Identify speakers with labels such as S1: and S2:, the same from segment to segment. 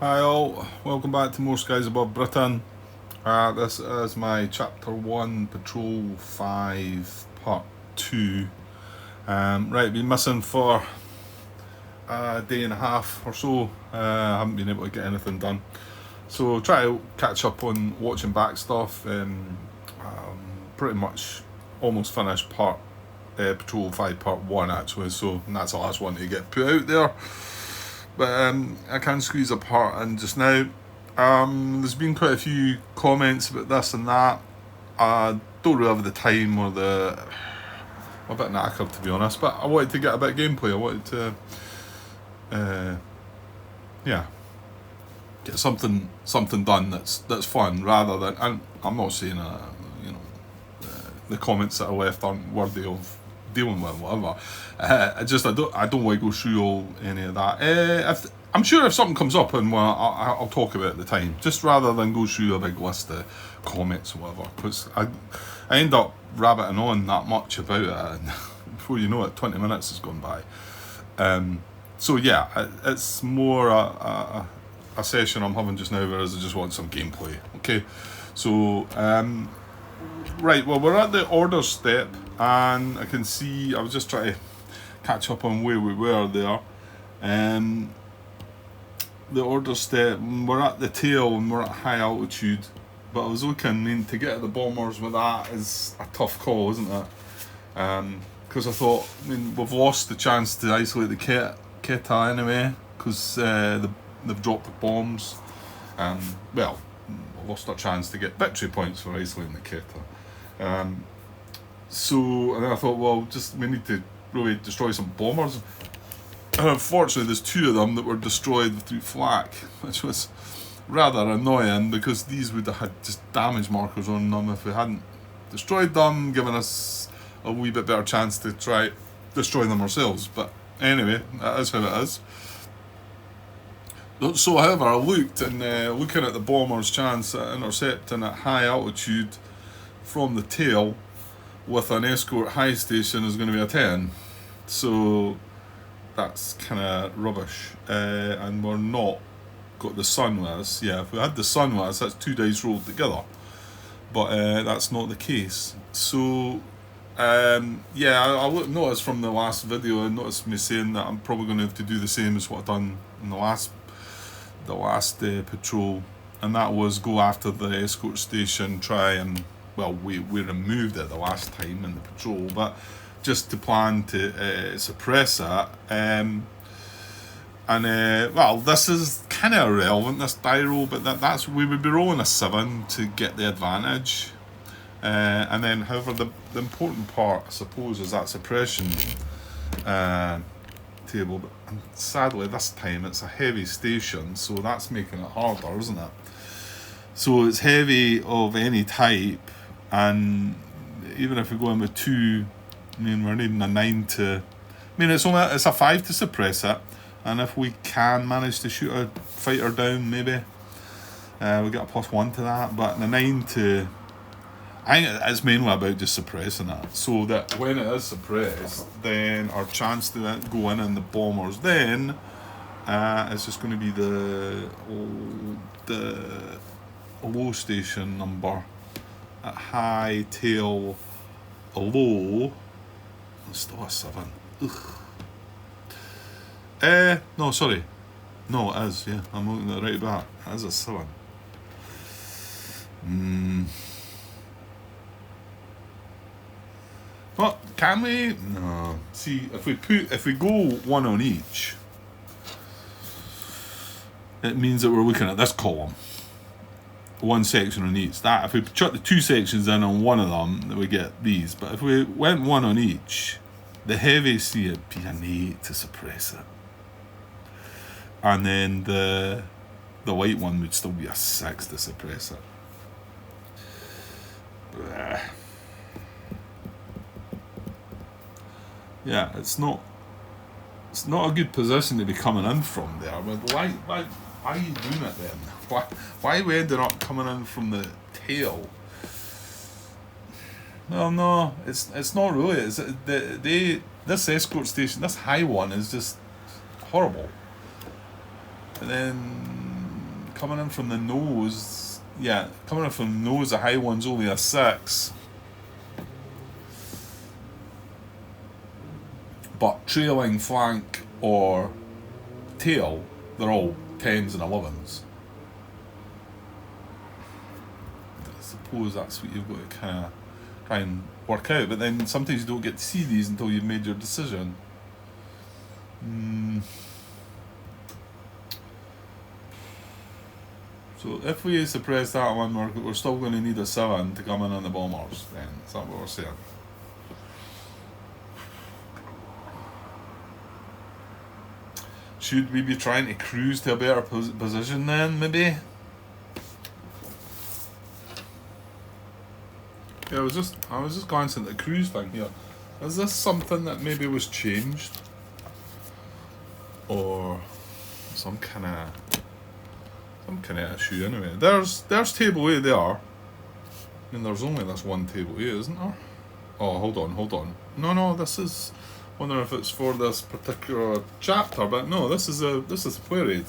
S1: Hi all, welcome back to More Skies Above Britain. This is my Chapter 1 Patrol 5 Part 2. Right, been missing for a day and a half or so. Haven't been able to get anything done. So try to catch up on watching back stuff. Pretty much almost finished Patrol 5 Part 1 actually, so that's the last one to get put out there. But I can squeeze a part in just now. There's been quite a few comments about this and that. I don't really have the time or I'm a bit knackered, to be honest, but I wanted to get a bit of gameplay. I wanted to, get something done that's fun rather than. And I'm not saying the comments that I left aren't worthy of dealing with, whatever. I don't want to go through any of that. I'm sure if something comes up and I'll talk about it at the time, just rather than go through a big list of comments or whatever, because I end up rabbiting on that much about it, and before you know it, 20 minutes has gone by. So yeah, it's more a session I'm having just now, whereas I just want some gameplay. Okay, so right, well, we're at the order step, and I can see I was just trying to catch up on where we were there. The order step, we're at the tail and we're at high altitude, but I was looking, to get at the bombers with that is a tough call, isn't it? Because I thought, we've lost the chance to isolate the Quetta anyway, because they've dropped the bombs. We lost our chance to get victory points for isolating the Quetta. So, and then I thought, we need to really destroy some bombers. And unfortunately, there's two of them that were destroyed through flak, which was rather annoying because these would have had just damage markers on them if we hadn't destroyed them, giving us a wee bit better chance to try destroy them ourselves. But anyway, that is how it is. So, however, I looked, and looking at the bomber's chance at intercepting at high altitude from the tail with an escort high station is going to be a 10. So that's kind of rubbish. And we're not got the sun with us. Yeah, if we had the sun with us, that's 2 days rolled together. But that's not the case. So, I noticed from the last video, I noticed me saying that I'm probably going to have to do the same as what I've done in the last patrol, and that was go after the escort station, try and we removed it the last time in the patrol, but just to plan to suppress it. This is kind of irrelevant, this die roll, but that's we would be rolling a 7 to get the advantage. And then, however, the important part, I suppose, is that suppression table. But sadly, this time it's a heavy station, so that's making it harder, isn't it? So it's heavy of any type, and even if we go in with 2, we're needing a 9 to. It's a 5 to suppress it, and if we can manage to shoot a fighter down, maybe we get a +1 to that. But the 9 to. I think it's mainly about just suppressing it, so that when it is suppressed, then our chance to go in the bombers then it's just going to be the low station number at high tail low. It's still a 7. No, sorry. No, it is, yeah. I'm looking at it right back. It is a 7. Well, can we? No. See, if we go 1 on each, it means that we're looking at this column. 1 section on each. That if we chuck the 2 sections in on one of them, then we get these. But if we went 1 on each, the heavy it'd be an 8 to suppress it, and then the light one would still be a 6 to suppress it. Yeah, it's not a good position to be coming in from there. But why are you doing it then? Why we ended up coming in from the tail? Well, no, it's not really. It's this escort station, this high one, is just horrible. And then coming in from the nose. Yeah, coming in from the nose, the high one's only a 6. But trailing flank or tail, they're all 10s and 11s. I suppose that's what you've got to kind of try and work out. But then sometimes you don't get to see these until you've made your decision. So if we suppress that one, we're still going to need a 7 to come in on the bombers. Then is that what we're saying? Should we be trying to cruise to a better position then, maybe? Yeah, I was just glancing at the cruise thing here. Is this something that maybe was changed, or some kind of issue anyway? There's table A there. I mean, there's only this one table A, isn't there? Oh, hold on. No, this is. Wonder if it's for this particular chapter, but no, this is a play rate.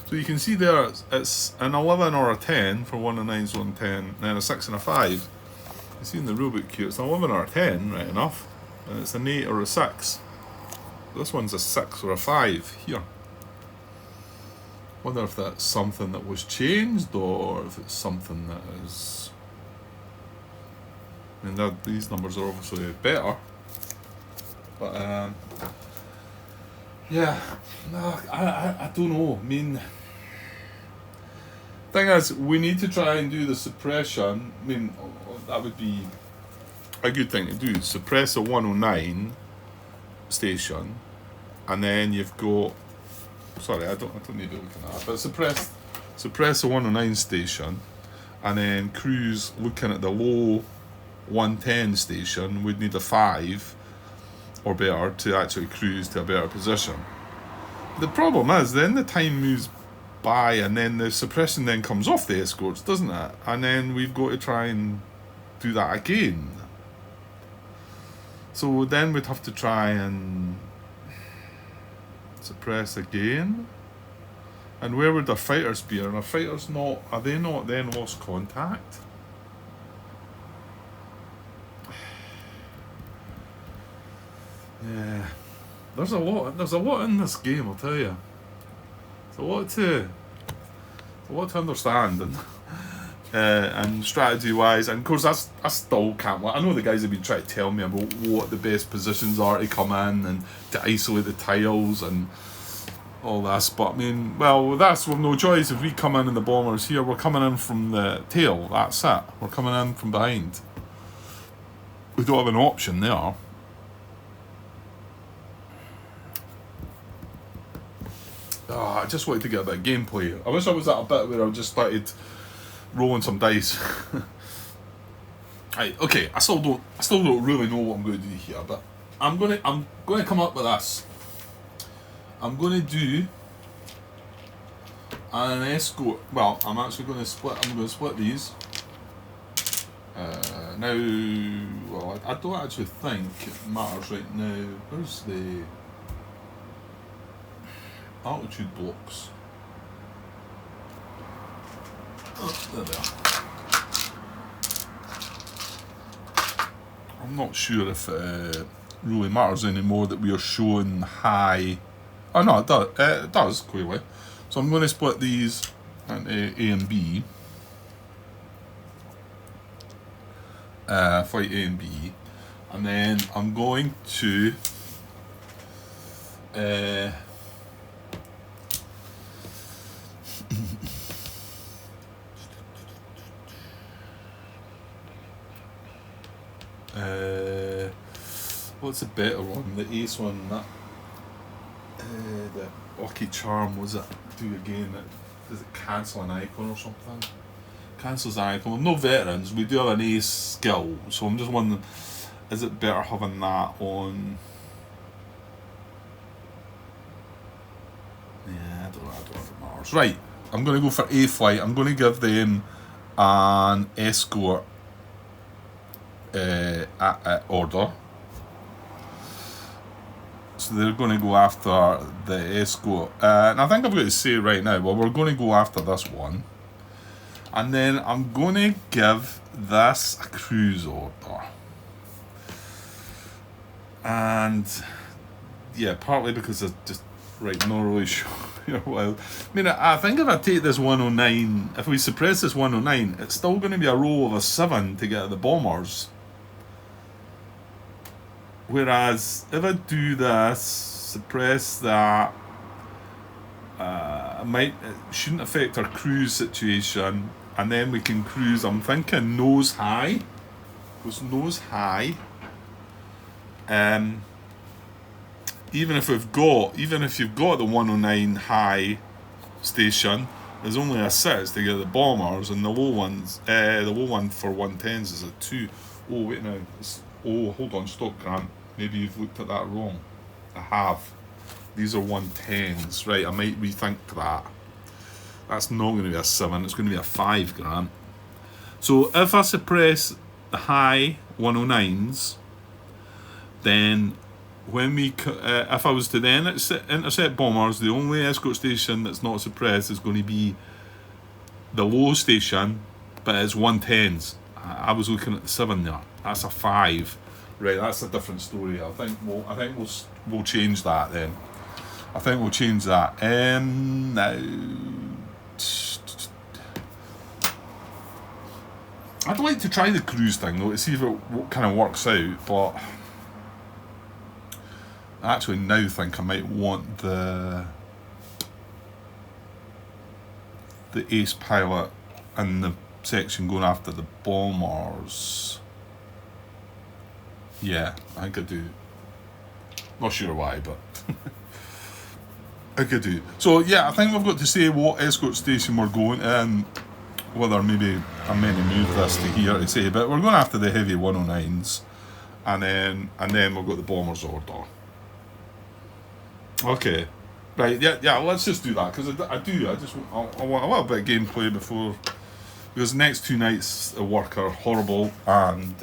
S1: So you can see there it's an 11 or a 10 for 1 and 9's 1 10, and then a 6 and a 5. You see in the rulebook here, it's an 11 or a 10, right enough, and it's an 8 or a 6. This one's a 6 or a 5 here. Wonder if that's something that was changed, or if it's something that is. I mean, these numbers are obviously better. But yeah, no, I don't know. I mean, thing is, we need to try and do the suppression. I mean, that would be a good thing to do. Suppress a 109 station, and then you've got. Sorry, I don't need to look at that. But suppress a 109 station, and then cruise looking at the low 110 station. We'd need a 5. Or better to actually cruise to a better position. The problem is then the time moves by and then the suppression then comes off the escorts, doesn't it? And then we've got to try and do that again. So then we'd have to try and suppress again. And where would our fighters be? Are our fighters are they not then lost contact? Yeah, there's a lot in this game, I'll tell you. It's a lot to understand, and strategy-wise, and of course I still can't. I know the guys have been trying to tell me about what the best positions are to come in and to isolate the tiles and all this, but I mean, well, we've no choice. If we come in the bombers here, we're coming in from the tail. That's it. We're coming in from behind. We don't have an option there. I just wanted to get a bit of gameplay. I wish I was at a bit where I just started rolling some dice. Right, okay, I still don't really know what I'm going to do here, but I'm going to come up with this. I'm going to do an escort. Well, I'm actually going to split these. Now, well, I don't actually think it matters right now. Where's the altitude blocks? Oh, there they are. I'm not sure if it really matters anymore that we are showing high. Oh no, it does clearly. So I'm going to split these into A and B. Flight A and B, and then I'm going to what's the better one? The ace one, that the Lucky Charm, was it? Do again, does it cancel an icon or something? Cancels an icon. With no veterans, we do have an ace skill, so I'm just wondering, is it better having that on? Yeah, I don't know if it matters. Right, I'm going to go for A flight. I'm going to give them an escort order. so they're going to go after the escort. And I think I've got to say right now, well, we're going to go after this one. And then I'm going to give this a cruise order. And yeah, partly because I'm just not really sure. Well, I mean, I think if I take this 109, if we suppress this 109, it's still going to be a roll of a 7 to get the bombers. Whereas if I do this, suppress that, it shouldn't affect our cruise situation, and then we can cruise. I'm thinking nose high. Goes nose high. Even if you've got the 109 high station, there's only a 6 to get the bombers, and the low one for 110s is a 2. Oh wait, now hold on, stop, Grant. Maybe you've looked at that wrong. I have. These are 110s, right? I might rethink that. That's not going to be a 7. It's going to be a 5, Grant. So if I suppress the high 109s, then when if I was to then intercept bombers, the only escort station that's not suppressed is going to be the low station, but it's 110s. I was looking at the 7 there. That's a 5. Right, that's a different story. I think we'll change that then. I think we'll change that. Now, I'd like to try the cruise thing though to see if it kind of works out, but I actually now think I might want the ace pilot in the section going after the bombers. Yeah, I think I do. Not sure why, but I could do. So yeah, I think we've got to say what escort station we're going in, whether maybe I'm meant to move this to here to say, but we're going after the heavy 109s, and then we've got the bombers order. Okay, right, yeah, let's just do that, because I want a little bit of gameplay before, because the next 2 nights at work are horrible, and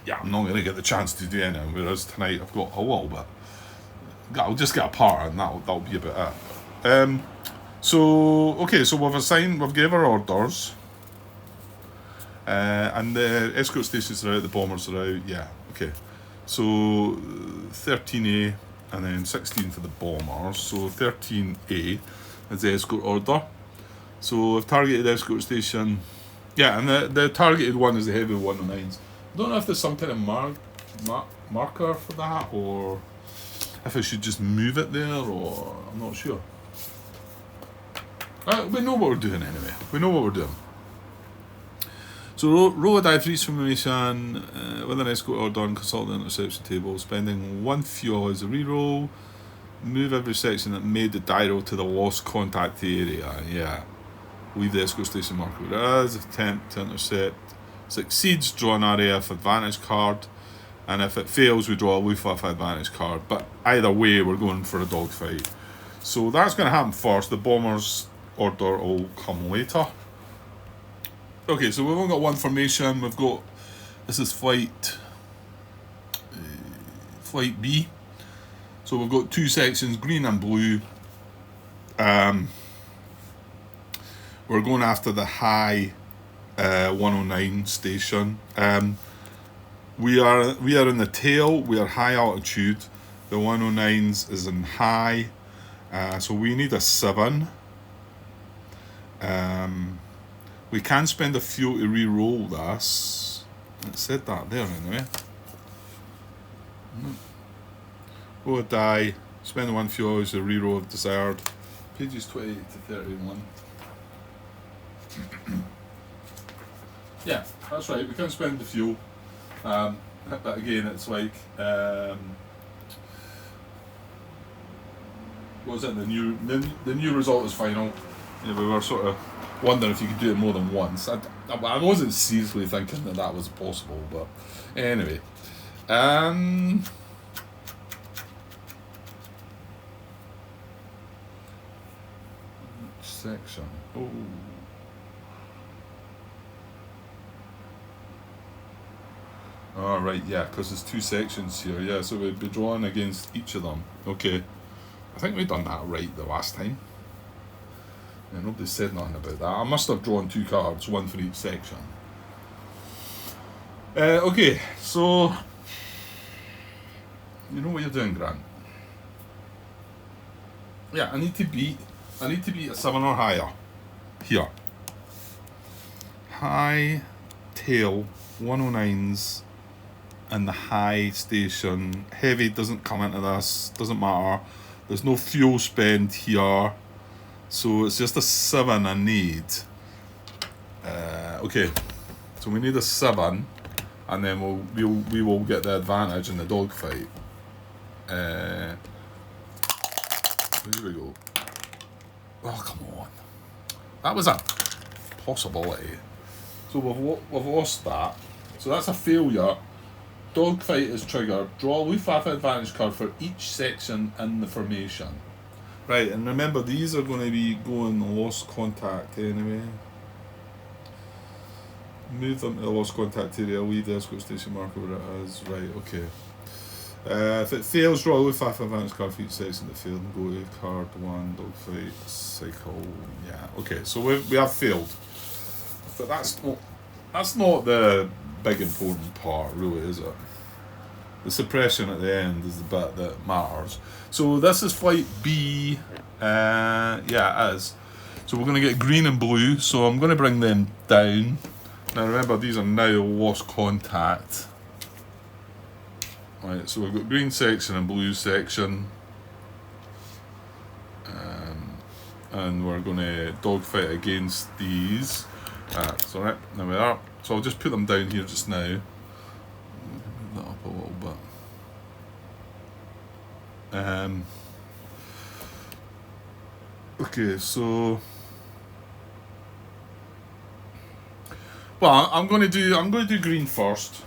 S1: yeah, I'm not going to get the chance to do anything, whereas tonight I've got a little bit. I'll just get a part, and that'll be about it. So we've gave our orders, and the escort stations are out, the bombers are out. Yeah, okay. So 13A and then 16 for the bombers. So 13A is the escort order. So I've targeted the escort station. Yeah, and the targeted one is the heavy 109s. I don't know if there's some kind of marker for that, or if I should just move it there, or I'm not sure. We know what we're doing anyway. We know what we're doing. So roll a die for each formation with an escort order and consult the interception table, spending 1 fuel as a reroll. Move every section that made the die roll to the lost contact area. Yeah. Leave the escort station marker where it is. Attempt to intercept succeeds, draw an RAF advantage card, and if it fails, we draw a Luftwaffe advantage card. But either way, we're going for a dogfight. So that's going to happen first. The bombers order will come later. Okay, so we've only got one formation. We've got, this is flight B. So we've got 2 sections, green and blue. We're going after the high 109 station. We are in the tail. We are high altitude. The 109s is in high. So we need a 7. We can spend a fuel to re-roll this. It said that there anyway. Roll a die. Spend 1 fuel as a re-roll if desired. Pages 28 to 31. Yeah, that's right. We can spend the fuel. But again, it's like what was it? The new result is final. Yeah, we were sort of wondering if you could do it more than once. I wasn't seriously thinking that was possible, but anyway. Section. Oh. Oh, right, yeah, because there's two sections here, yeah, so we'd be drawing against each of them. Okay. I think we've done that right the last time. Yeah, nobody said nothing about that. I must have drawn two cards, one for each section. Okay, so you know what you're doing, Grant. Yeah, I need to beat a 7 or higher. Here. High tail 109s and the high station. Heavy doesn't come into this, doesn't matter. There's no fuel spend here. So it's just a 7 I need. Okay, so we need a 7, and then we will get the advantage in the dogfight. Here we go. Oh, come on. That was a possibility. So we've lost that. So that's a failure. Dogfight is triggered. Draw a Luftwaffe advantage card for each section in the formation. Right, and remember these are going to be going lost contact anyway. Move them to the lost contact area, leave the escort station marker where it is. Right, okay. If it fails, draw a Luftwaffe advantage card for each section that failed and go to card 1, dogfight, cycle. Yeah, okay, so we have failed. But that's not the big important part, really, is it? The suppression at the end is the bit that matters. So this is flight B. Yeah, it is. So we're going to get green and blue. So I'm going to bring them down. Now remember, these are now lost contact. Right, so we've got green section and blue section. And we're going to dogfight against these. So right, there we are. So I'll just put them down here just now. Move that up a little bit. Okay, so well, I'm going to do green first.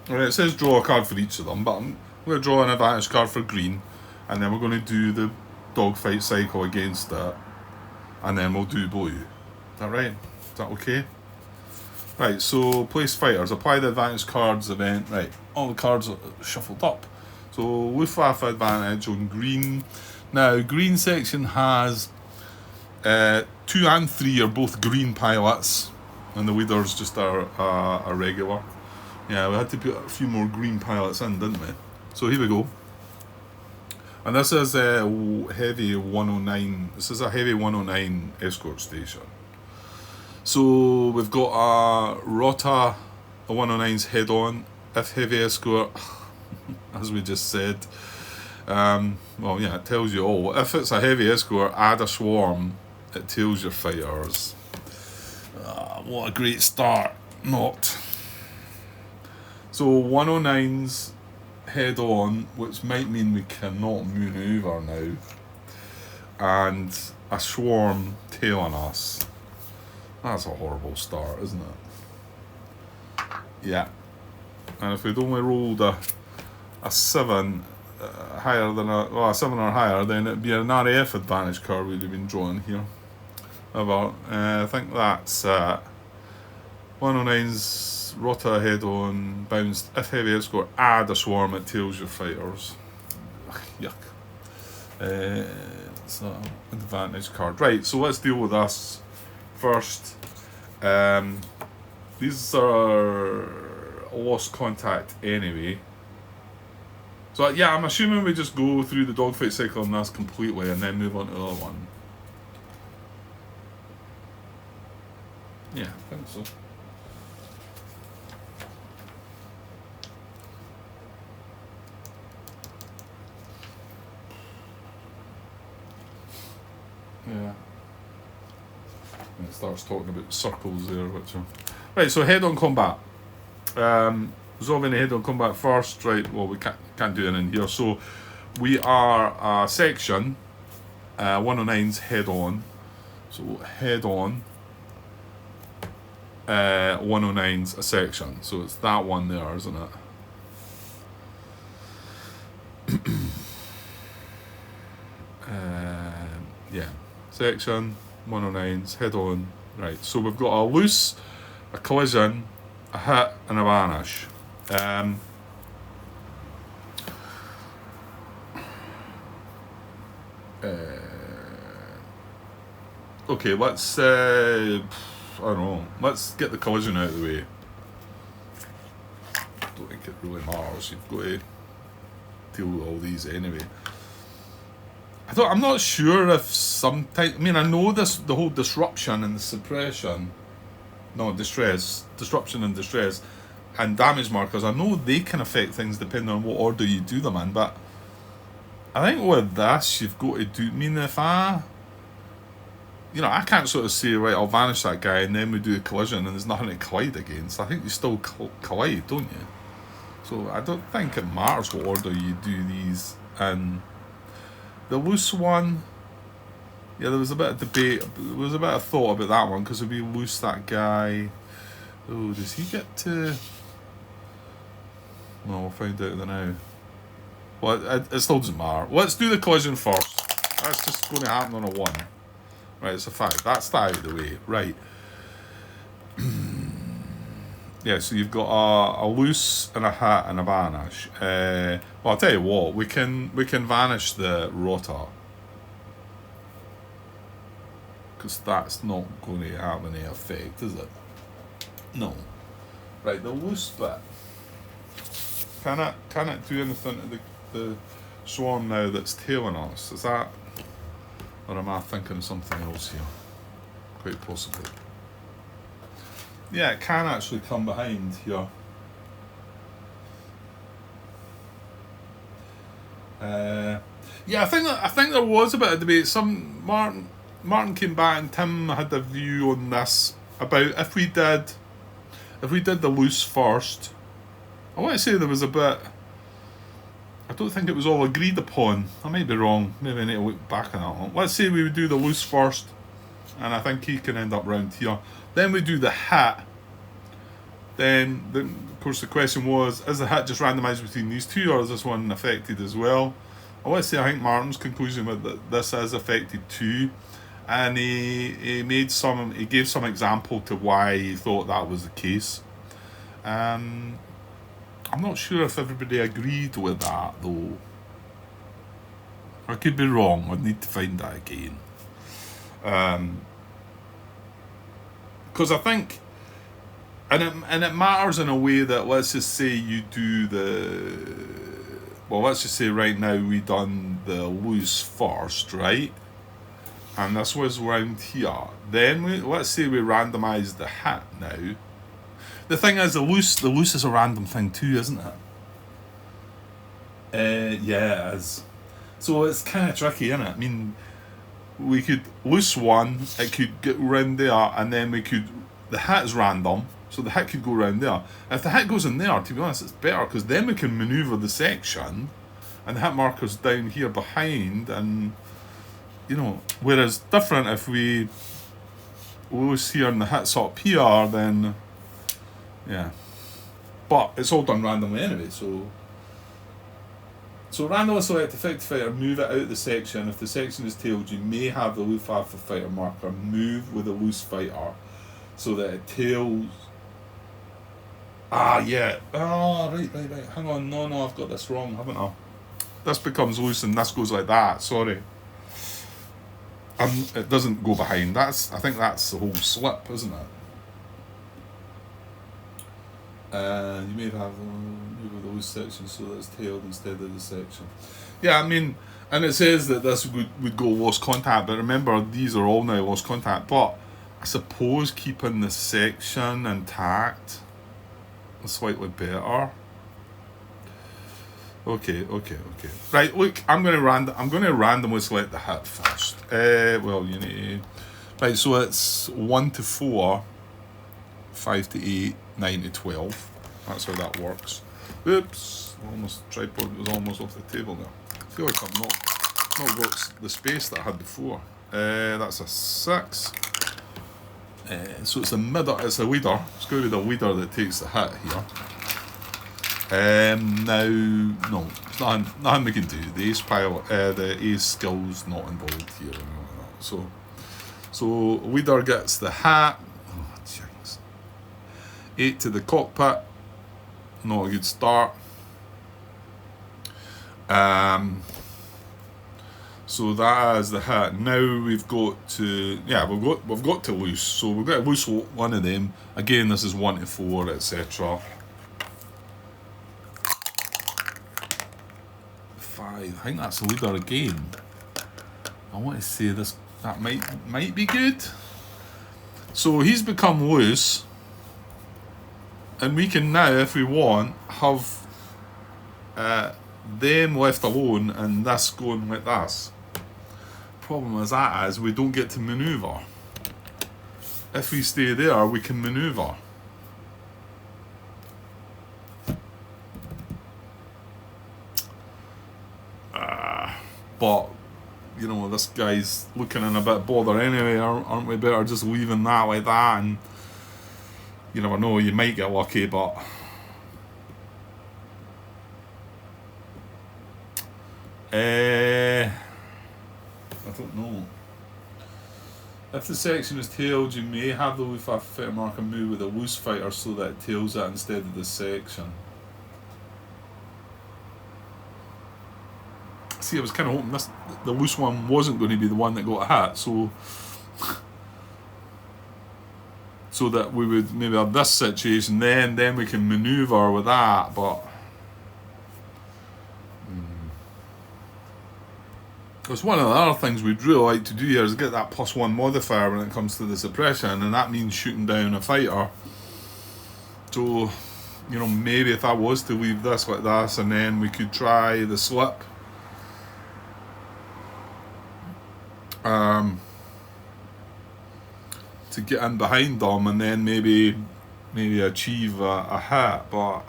S1: Alright, it says draw a card for each of them, but I'm going to draw an advantage card for green, and then we're going to do the dogfight cycle against it, and then we'll do blue. Is that right? Is that okay? Right, so place fighters, apply the advantage cards event. Right, all the cards are shuffled up. So Luftwaffe advantage on green. Now, green section has 2 and 3 are both green pilots, and the leaders just are a regular. Yeah, we had to put a few more green pilots in, didn't we? So here we go. And this is a heavy 109. This is a heavy 109 escort station. So we've got a Rota, a 109's head on. If heavy escort, as we just said. Well, yeah, it tells you all. If it's a heavy escort, add a swarm. It tells your fighters. What a great start. Not. So 109's head on, which might mean we cannot manoeuvre now. And a swarm tailing us. That's a horrible start, isn't it? Yeah. And if we'd only rolled a 7 higher than a 7 or higher, then it'd be an RAF advantage card we'd have been drawing here. However, I think that's 109's Rota head on, bounced. If heavy escort, add a swarm, it tails your fighters. Ugh, yuck. It's an advantage card. Right, so let's deal with this first. These are lost contact anyway. So yeah, I'm assuming we just go through the dogfight cycle on this completely and then move on to the other one. Yeah, I think so. Yeah. And it starts talking about circles there, which are... Right, so head-on combat. Resolving the head-on combat first. Right, well, we can't do anything here. So we are a section, 109's head-on. So head-on, 109's a section. So it's that one there, isn't it? Yeah. Section, 109's, head on. Right, so we've got a loose, a collision, a a hit, and a vanish. Okay, let's I don't know. Let's get the collision out of the way. Don't think it really matters. You've got to deal with all these anyway. I'm not sure if sometimes. I mean, I know the whole disruption and the suppression. No, disruption and distress, and damage markers. I know they can affect things depending on what order you do them in, but I think with this you've got to do. I mean, if I can't sort of say, right, I'll vanish that guy and then we do a collision and there's nothing to collide against. I think you still collide, don't you? So I don't think it matters what order you do these. And the loose one, yeah, there was a bit of debate. There was a bit of thought about that one, because if we loose that guy, oh, does he get to? No, we'll find out now. Well, it still doesn't matter. Let's do the collision first. That's just going to happen on a 1. Right, it's a 5. That's that out of the way. Right. Yeah, so you've got a loose and a hit and a vanish. Well, I'll tell you what. We can vanish the rotor, because that's not going to have any effect, is it? No. Right, the loose bit. Can it do anything to the swarm now that's tailing us? Is that, or am I thinking of something else here? Quite possibly. Yeah, it can actually come behind here. Yeah, I think there was a bit of debate. Martin came back and Tim had a view on this about if we did the loose first. I want to say there was a bit. I don't think it was all agreed upon. I might be wrong. Maybe I need to look back on that one. Let's say we would do the loose first, and I think he can end up round here. Then we do the hit. Then, of course, the question was, is the hit just randomised between these two, or is this one affected as well? I want to say I think Martin's conclusion was that this is affected too, and he gave some example to why he thought that was the case. I'm not sure if everybody agreed with that though. I could be wrong. I'd need to find that again. Because I think, and it matters in a way that, let's just say you do let's just say right now we done the loose first, right? And this was round here. Then let's say we randomise the hit now. The thing is, the loose is a random thing too, isn't it? Yeah, it is. So it's kind of tricky, isn't it? I mean, we could loose one, it could get round there, and then the hit is random, so the hit could go round there. If the hit goes in there, to be honest, it's better, because then we can manoeuvre the section, and the hit marker's down here behind, and, whereas different if we loose here and the hit's up here, then, yeah. But it's all done randomly anyway, so randomly select effective fighter, move it out the section. If the section is tailed, you may have the Luftwaffe fighter marker move with a loose fighter so that it tails. Yeah. Right. Hang on. No, I've got this wrong, haven't I? This becomes loose and this goes like that. Sorry. It doesn't go behind. I think that's the whole slip, isn't it? You may have move with the loose section so that it's tailed instead of the section. Yeah, I mean, and it says that this would go lost contact, but remember, these are all now lost contact. But I suppose keeping the section intact is slightly better. Okay. Right, look, I'm going to randomly select the hit first. Well, you need to. Right, so it's 1 to 4, 5 to 8, 9 to 12. That's how that works. Oops, tripod was almost off the table now. I feel like I've not got the space that I had before. That's a 6. So it's it's a leader. It's going to be the leader that takes the hit here. Now, no, it's nothing we can do. The ace pilot, the ace skill's not involved here. So leader gets the hat. Oh, jinx. 8 to the cockpit. Not a good start. So that is the hit. Now we've got to, we've got to loose. So we've got to loose one of them. Again, this is 1 to 4, etc. 5. I think that's the leader again. I want to say this. That might be good. So he's become loose, and we can now, if we want, have them left alone and this going like this. Problem is that is we don't get to manoeuvre. If we stay there, we can manoeuvre. But you know, this guy's looking in a bit bother anyway. Aren't we better just leaving that like that? And you never know, you might get lucky, but I don't know. If the section is tailed, you may have the Luftwaffe fighter marker move with a loose fighter so that it tails it instead of the section. See, I was kind of hoping the loose one wasn't going to be the one that got hit, so that we would maybe have this situation, then we can manoeuvre with that, but because one of the other things we'd really like to do here is get that +1 modifier when it comes to the suppression, and that means shooting down a fighter. So, you know, maybe if I was to leave this like this, and then we could try the slip. To get in behind them and then maybe achieve a hit, but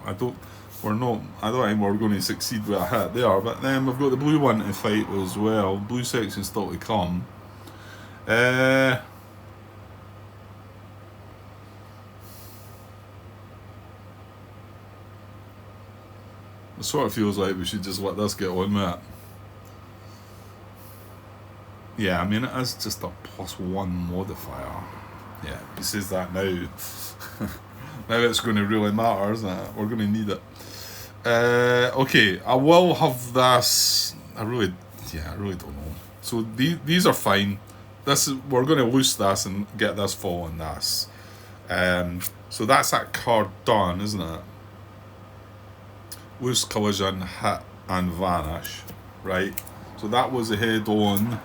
S1: I don't think we're going to succeed with a hit there. But then we've got the blue one to fight as well. Blue section still to come. It sort of feels like we should just let this get on with it. Yeah, I mean, it is just a +1 modifier. Yeah, he says that now. Now it's going to really matter, isn't it? We're going to need it. Okay, I will have this. I really don't know. So these are fine. We're going to loose this and get this following this. So that's that card done, isn't it? Loose, collision, hit, and vanish. Right. So that was a head-on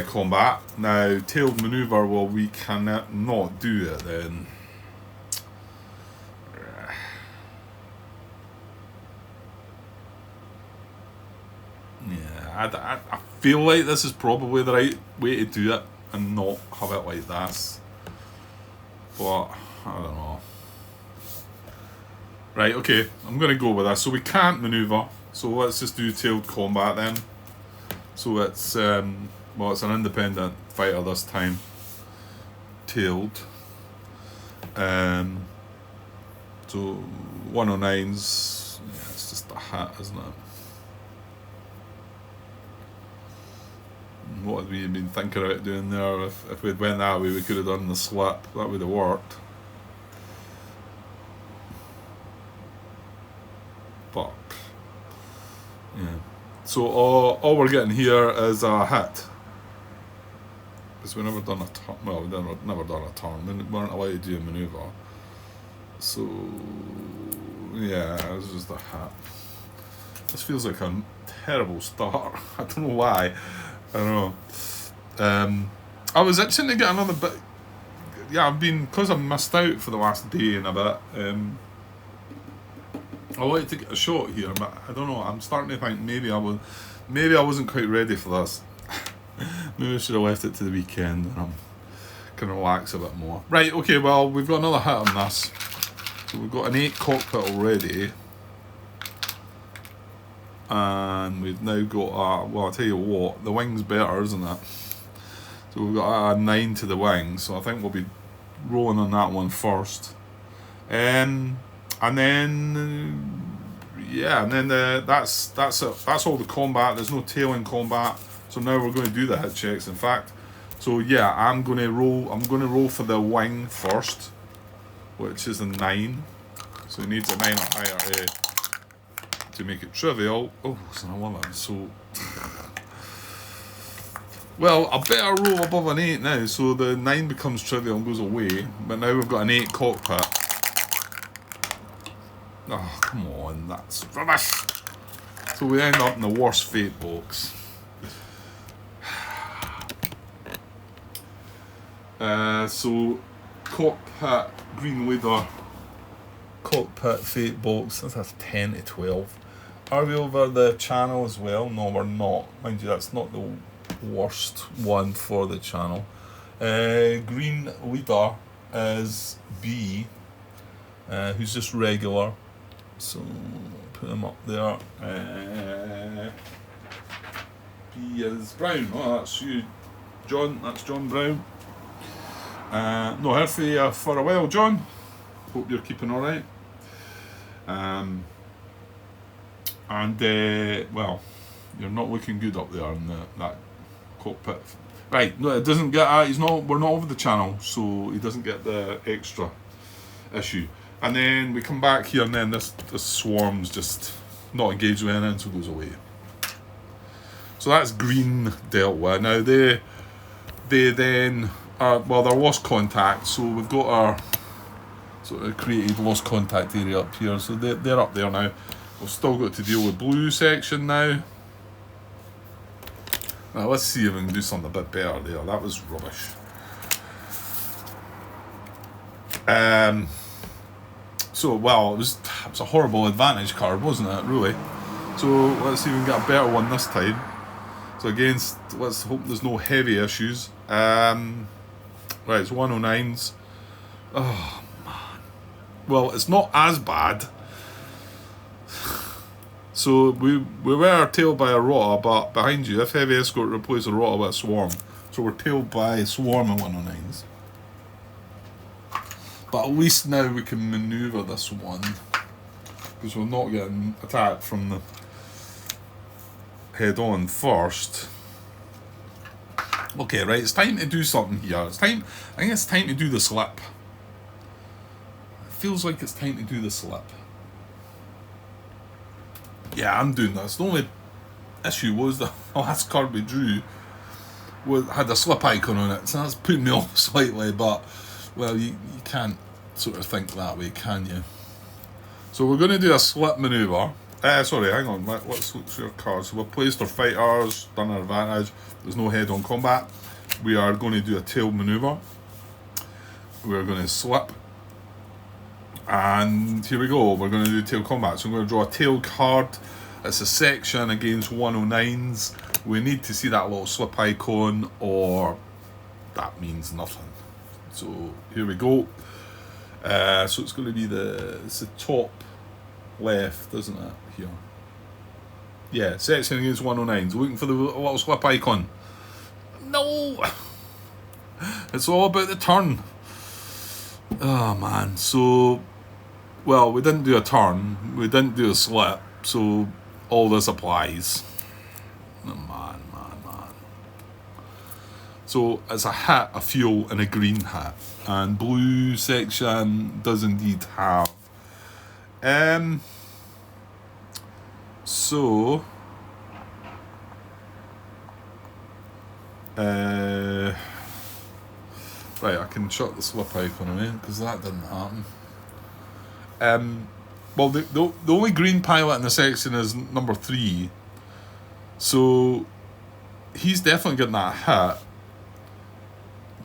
S1: combat. Now, tailed manoeuvre, well, we cannot not do it then. Yeah, I feel like this is probably the right way to do it and not have it like this. But, I don't know. Right, okay, I'm going to go with this. So we can't manoeuvre, so let's just do tailed combat then. So it's it's an independent fighter this time. Tailed. So 109's, yeah, it's just a hit, isn't it? What had we been thinking about doing there? If we'd went that way, we could have done the slip. That would have worked. But yeah. So all we're getting here is a hit. Because we've never done a turn. Well, we've never done a turn. We weren't allowed to do a manoeuvre. So yeah, it's just a hit. This feels like a terrible start. I don't know why. I don't know. I was itching to get another bit. Yeah, because I've missed out for the last day and a bit. I wanted to get a shot here, but I don't know. I'm starting to think maybe I wasn't quite ready for this. Maybe I should have left it to the weekend and I can relax a bit more. Right, okay, well, we've got another hit on this. So we've got an 8 cockpit already. And we've now got well, I'll tell you what, the wing's better, isn't it? So we've got a 9 to the wing, so I think we'll be rolling on that one first. And then that's all the combat. There's no tailing combat, so now we're going to do the hit checks, in fact. So yeah, I'm gonna roll for the wing first, which is a 9. So he needs a 9 or higher to make it trivial. Oh, it's an 11. So well, I better roll above an 8 now. So the 9 becomes trivial and goes away. But now we've got an 8 cockpit. Oh, come on, that's rubbish. So we end up in the worst fate box. So cockpit green leader, cockpit fate box. That's 10 to 12. Are we over the channel as well? No, we're not. Mind you, that's not the worst one for the channel. Green leader is B, who's just regular. So put him up there. B is Brown. Oh, that's you, John. That's John Brown. No heard for a while, John. Hope you're keeping all right. Well, you're not looking good up there in that cockpit. Right, no, it doesn't get. We're not over the channel, so he doesn't get the extra issue. And then we come back here, and then this swarm's just not engaged with anything, so it goes away. So that's green dealt with. Now they then they're lost contact. So we've got our sort of created lost contact area up here. So they're up there now. We've still got to deal with blue section now. Now let's see if we can do something a bit better there. That was rubbish. So well, it was a horrible advantage card, wasn't it? Really. So let's see if we can get a better one this time. So against, let's hope there's no heavy issues. Right, it's 109s. Oh man. Well, it's not as bad. So we were tailed by a rotter, but behind you, if heavy escort replaces a rotter with a swarm. So we're tailed by a swarm of 109s. But at least now we can manoeuvre this one, because we're not getting attacked from the head on first. Okay, right, it's time to do something here. I think it's time to do the slip. It feels like it's time to do the slip. Yeah, I'm doing this. The only issue was the last card we drew had a slip icon on it, so that's putting me off slightly, but well, you can't sort of think that way, can you? So we're going to do a slip manoeuvre. Sorry, hang on, let's look through our cards. So we've placed our fighters, done our advantage, there's no head-on combat. We are going to do a tail manoeuvre. We're going to slip. And here we go, we're going to do tail combat. So I'm going to draw a tail card. It's a section against 109s. We need to see that little slip icon, or that means nothing. So here we go. So it's going to be the top left, isn't it? Here. Yeah, section against 109s. Looking for the little slip icon. No! It's all about the turn. Oh man, so well, we didn't do a turn, we didn't do a slip, so all this applies. Oh, man. So it's a hat, a fuel, and a green hat, and blue section does indeed have. So right, I can shut the slip icon away because that didn't happen. Well, the only green pilot in the section is number 3, so he's definitely getting that hit.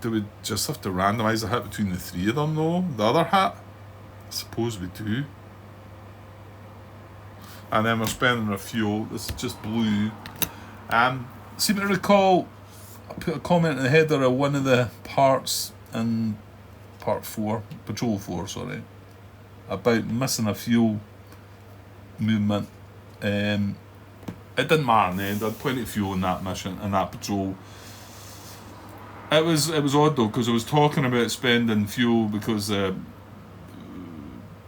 S1: Do we just have to randomise the hit between the 3 of them, though? The other hit? I suppose we do. And then we're spending our fuel. This is just blue. Seem to recall, I put a comment in the header of one of the parts in part 4, Patrol 4, sorry, about missing a fuel movement. It didn't matter in the end. I had plenty of fuel in that mission, in that patrol. It was odd though, because I was talking about spending fuel because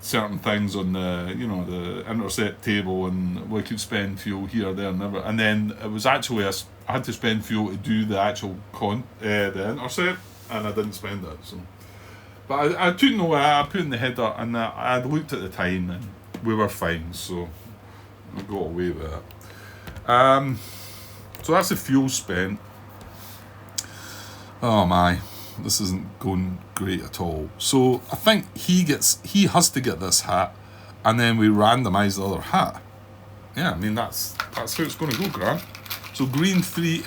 S1: certain things on the the intercept table, and we could spend fuel here, there, and never. And then it was actually a I had to spend fuel to do the actual the intercept, and I didn't spend it. So, but I took no. I put in the header, and I'd looked at the time, and we were fine. So I got away with it. So that's the fuel spent. Oh my, this isn't going great at all. So I think he has to get this hat, and then we randomise the other hat. Yeah, I mean that's how it's going to go, Grant. So blue 3.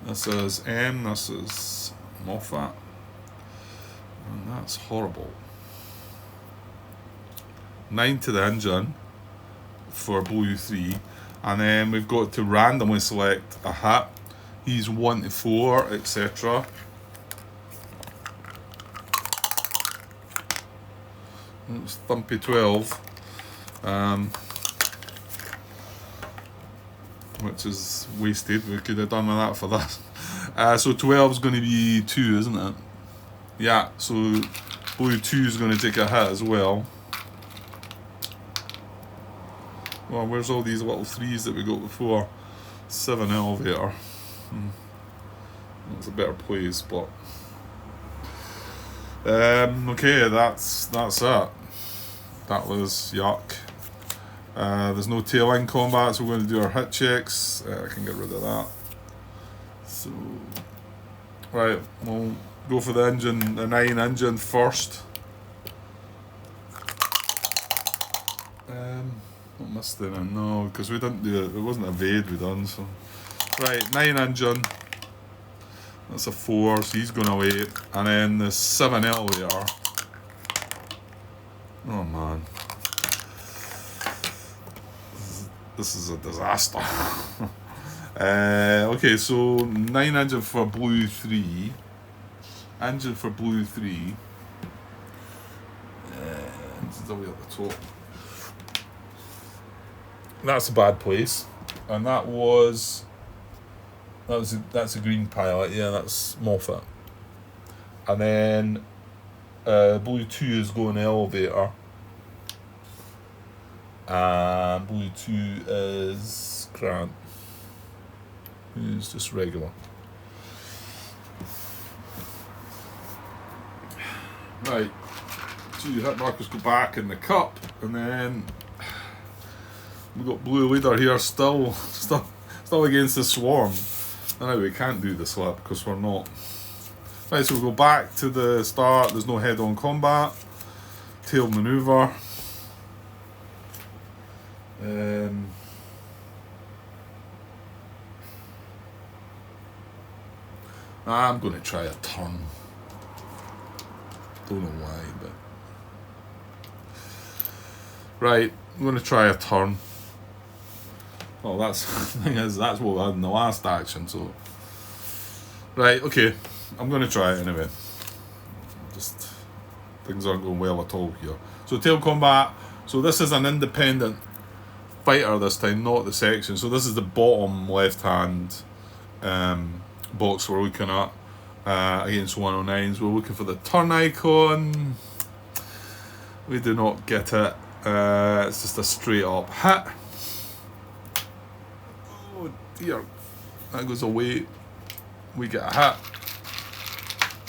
S1: This is M. This is Moffat, and that's horrible. 9 to the engine for blue 3, and then we've got to randomly select a hat. He's 1 to 4, etc. It's Thumpy 12, which is wasted. We could have done with that for that. So 12 is going to be 2, isn't it? Yeah, so blue 2 is going to take a hit as well. Well, where's all these little 3s that we got before? 7 elevator. That's a better place, but okay, that's it. That was yuck. There's no tail end combat, so we're going to do our hit checks. I can get rid of that. So, right, we'll go for the 9 engine first. Not missed it, no, because we didn't do it. It wasn't evade we done, so. Right, 9 engine. That's a 4, so he's going away. And then the 7 elevator. Oh man. This is a disaster. Okay, so 9 engine for blue 3. Engine for blue 3. Engine's away at the top. That's a bad place. And that's a green pilot, yeah, that's Moffat. And then blue 2 is going elevator. And blue 2 is Grant, who's just regular. Right, 2 hit markers go back in the cup, and then we've got blue leader here still against the swarm. Now we can't do the slip because we're not. Right, so we'll go back to the start. There's no head-on combat. Tail maneuver. I'm going to try a turn. Don't know why, but right, I'm going to try a turn. Well, that's the thing is, that's what we had in the last action, so right, okay, I'm going to try it anyway. Just things aren't going well at all here. So tail combat. So this is an independent fighter this time, not the section. So this is the bottom left hand box we're looking at against 109s. We're looking for the turn icon. We do not get it. It's just a straight up hit. Oh dear, that goes away. We get a hit,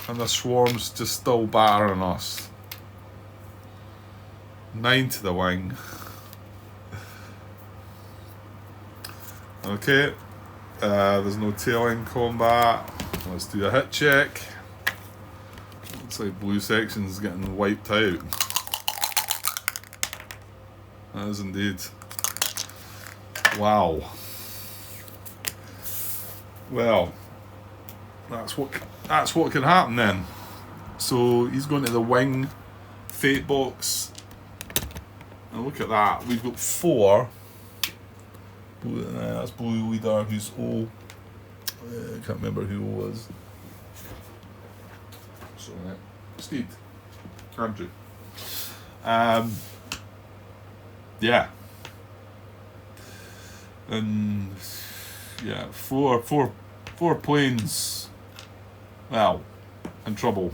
S1: and the swarm's just still battering us. 9 to the wing. Okay, there's no tail end combat. Let's do a hit check. Looks like blue section's getting wiped out. That is indeed. Wow. Well, that's what can happen then. So he's going to the wing fate box. And look at that. We've got 4. That's blue leader, who's O. I can't remember who O was. Sorry, Steed. Andrew. Yeah. And yeah, four planes. Well, in trouble.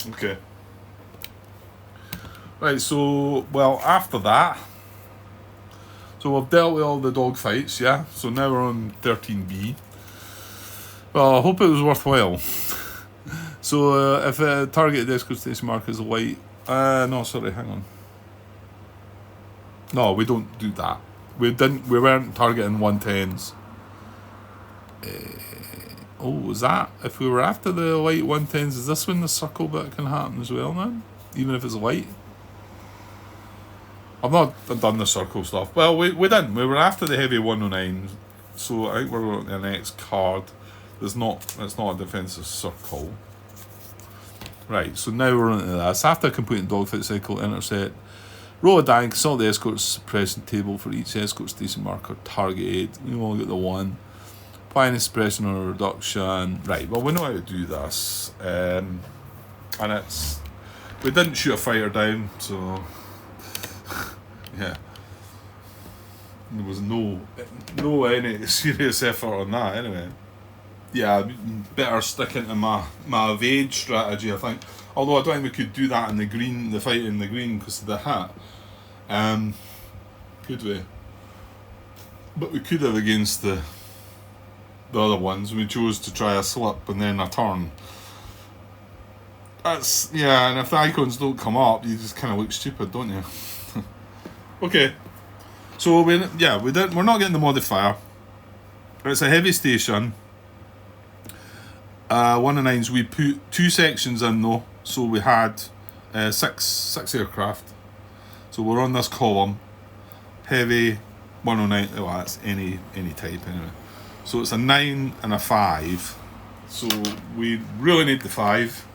S1: Okay. Right, so, well, after that, so we've dealt with all the dog fights, yeah? So now we're on 13B. Well, I hope it was worthwhile. So, if a targeted escort station marker is a white... no, sorry, hang on. No, we don't do that. We weren't targeting 110s. Was that... If we were after the white 110s, is this when the circle bit can happen as well, man? Even if it's white? I've not done the circle stuff. Well, we didn't. We were after the heavy 109, so I think we're on the next card. It's not a defensive circle. Right, so now we're on to this. After completing dogfight cycle, intercept, roll a die and consult the escort suppression table for each escort station marker targeted. We all get the one. Apply any suppression or reduction. Right, well, we know how to do this. And it's... We didn't shoot a fighter down, so... yeah. There was no any serious effort on that anyway. Yeah, better sticking to my evade strategy, I think. Although I don't think we could do that in the green, the fight in the green because of the hat. Could we? But we could have against the other ones. We chose to try a slip and then a turn. That's, yeah, and if the icons don't come up, you just kind of look stupid, don't you? Okay. So we're not getting the modifier. It's a heavy station. 109s, we put 2 sections in though, so we had 6 aircraft. So we're on this column. Heavy 109. Well, that's any type anyway. So it's a 9 and a 5. So we really need the 5,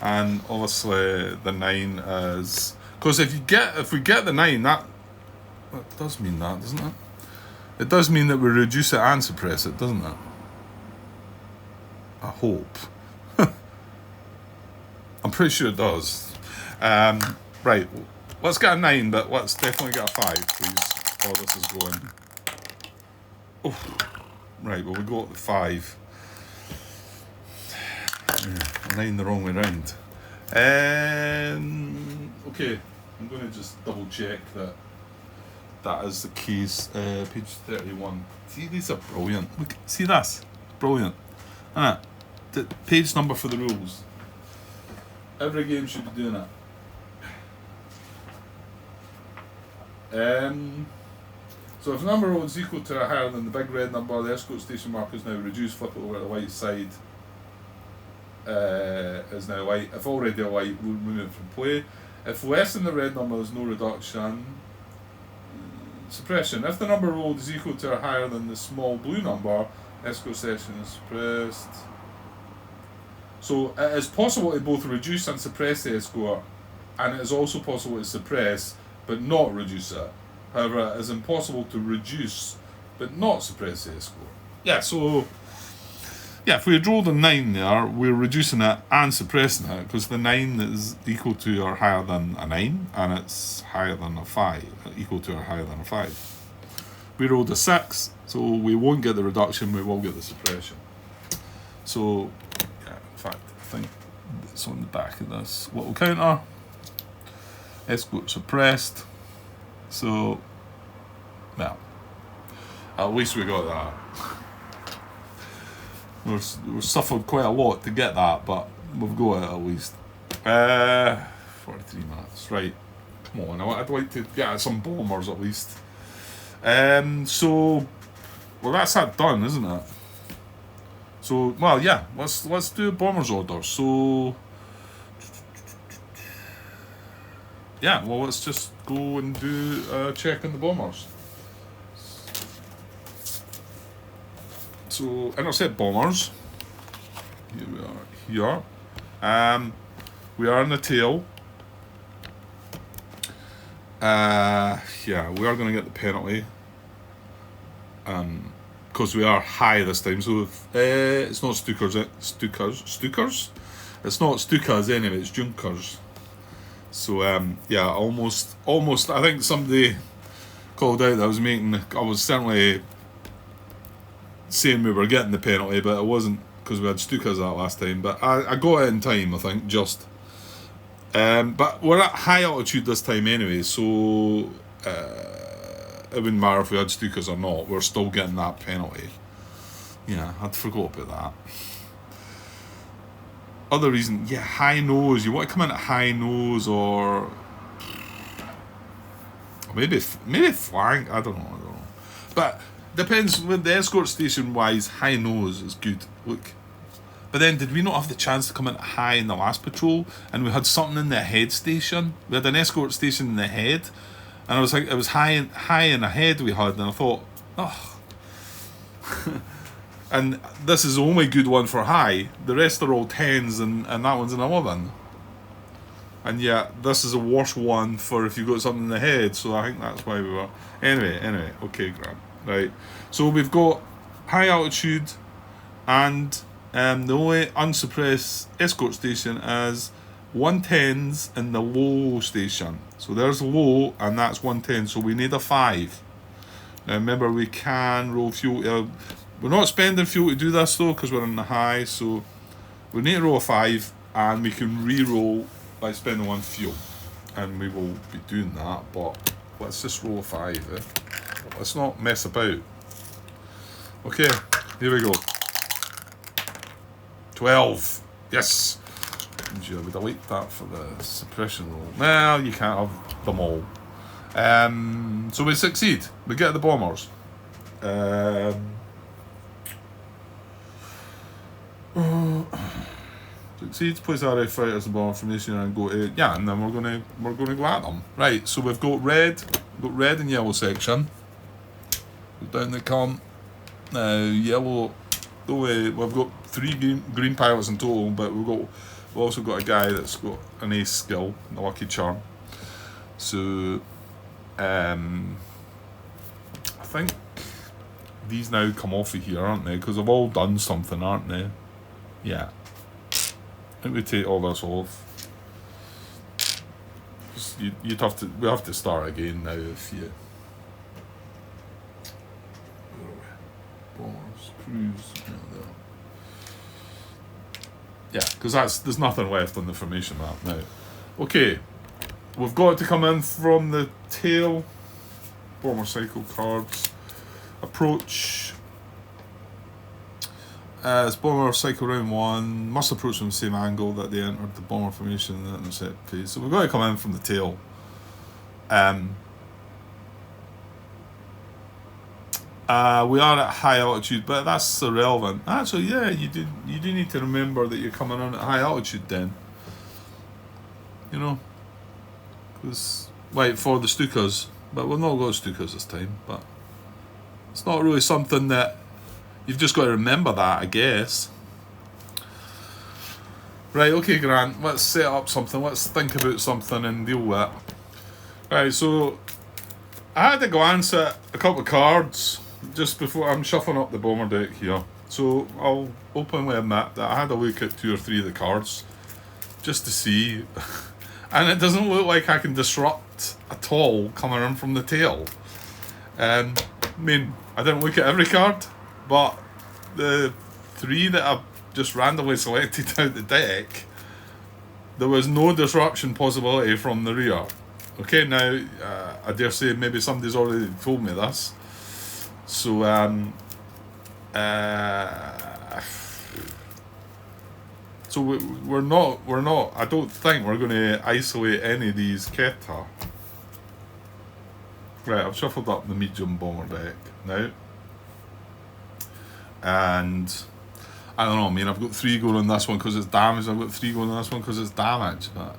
S1: and obviously the 9 is, because if we get the 9, that does mean that, doesn't it? It does mean that we reduce it and suppress it, doesn't it? I hope. I'm pretty sure it does. Right, let's get a 9, but let's definitely get a 5, please. Oh, this is going. Oh. Right, well, we got the 5. Yeah, 9 the wrong way round. Okay, I'm going to just double check that is the case. Page 31. See, these are brilliant. Look, see this? Brilliant. The page number for the rules. Every game should be doing it. So if the number roll is equal to or higher than the big red number, the escort station marker is now reduced. Flip it over to the white side. Is now white. If already a white, we'll remove it from play. If less than the red number, there's no reduction. Suppression. If the number rolled is equal to or higher than the small blue number, escort session is suppressed. So it is possible to both reduce and suppress the escort, and it is also possible to suppress but not reduce it. However, it is impossible to reduce but not suppress the escort. Yeah, so yeah, if we had rolled a 9 there, we're reducing it and suppressing it because the 9 is equal to or higher than a 9, and it's higher than a 5, equal to or higher than a 5. We rolled a 6, so we won't get the reduction, we will get the suppression. So, yeah, in fact, I think it's on the back of this little counter. Escort suppressed. So, well, at least we got that. We've suffered quite a lot to get that, but we've got it at least. 43 minutes, right. Come on, I'd like to get some bombers at least. So, well, that's that done, isn't it? So, well, yeah, let's do a bombers order. So, yeah, well, let's just go and do a check on the bombers. So, intercept bombers. Here we are. Here. We are in the tail. Yeah, we are going to get the penalty. Because we are high this time. So if, it's not Stukas. It's not Stukas anyway. It's Junkers. So yeah, almost. I think somebody called out that I was certainly saying we were getting the penalty, but it wasn't because we had Stukas that last time. But I got it in time, I think, just. But we're at high altitude this time anyway, so it wouldn't matter if we had Stukas or not. We're still getting that penalty. Yeah, I'd forgot about that. Other reason, yeah, high nose. You want to come in at high nose or maybe flank. I don't know. But depends. With the escort station wise, high nose is good. Look. But then, did we not have the chance to come in high in the last patrol? And we had something in the head station. We had an escort station in the head, and I was like, it was high in the head we had, and I thought, oh. And this is the only good one for high. The rest are all 10s, and that one's an 11. And yeah, this is a worse one for if you've got something in the head. So I think that's why we were. Anyway, okay, Grant. Right. So we've got high altitude, and the only unsuppressed escort station is 110s in the low station. So there's low, and that's 110. So we need a 5. Now remember, we can roll fuel. We're not spending fuel to do this though, because we're in the high. So we need to roll a 5, and we can re-roll by spending 1 fuel, and we will be doing that. But let's just roll a 5. Let's not mess about. Okay, here we go. 12. Yes. I would have liked that for the suppression roll. Well, you can't have them all. So we succeed. We get the bombers. Succeed. Place RF fighters in bomber formation and go to and then we're gonna go at them. Right. So we've got red and yellow section. Go down the column. Now yellow. We've got 3 green pilots in total, but we've also got a guy that's got an ace skill, a lucky charm. So, I think these now come off of here, aren't they? Because they've all done something, aren't they? Yeah. I think we take all this off. We have to start again now if you. Bombers, crews. Yeah, because there's nothing left on the formation map now. Okay, we've got to come in from the tail. Bomber cycle cards. Approach. It's bomber cycle round 1. Must approach from the same angle that they entered the bomber formation in the intercept phase. So we've got to come in from the tail. We are at high altitude, but that's irrelevant. Actually, yeah, you do need to remember that you're coming on at high altitude then. You know, because for the Stukas, but we'll not go Stukas this time. But it's not really something that you've just got to remember that, I guess. Right, okay, Grant. Let's set up something. Let's think about something and deal with it. Right, so I had a glance at a couple of cards just before I'm shuffling up the bomber deck here. So I'll openly admit that I had a look at 2 or 3 of the cards just to see, and it doesn't look like I can disrupt at all coming in from the tail. I mean, I didn't look at every card, but the 3 that I've just randomly selected out the deck, there was no disruption possibility from the rear. Okay, now I dare say maybe somebody's already told me this. So so we're not. I don't think we're going to isolate any of these Keta. Right, I've shuffled up the medium bomber deck now, and I don't know. I mean, I've got 3 going on this one because it's damage. I've got 3 going on this one because it's damage. But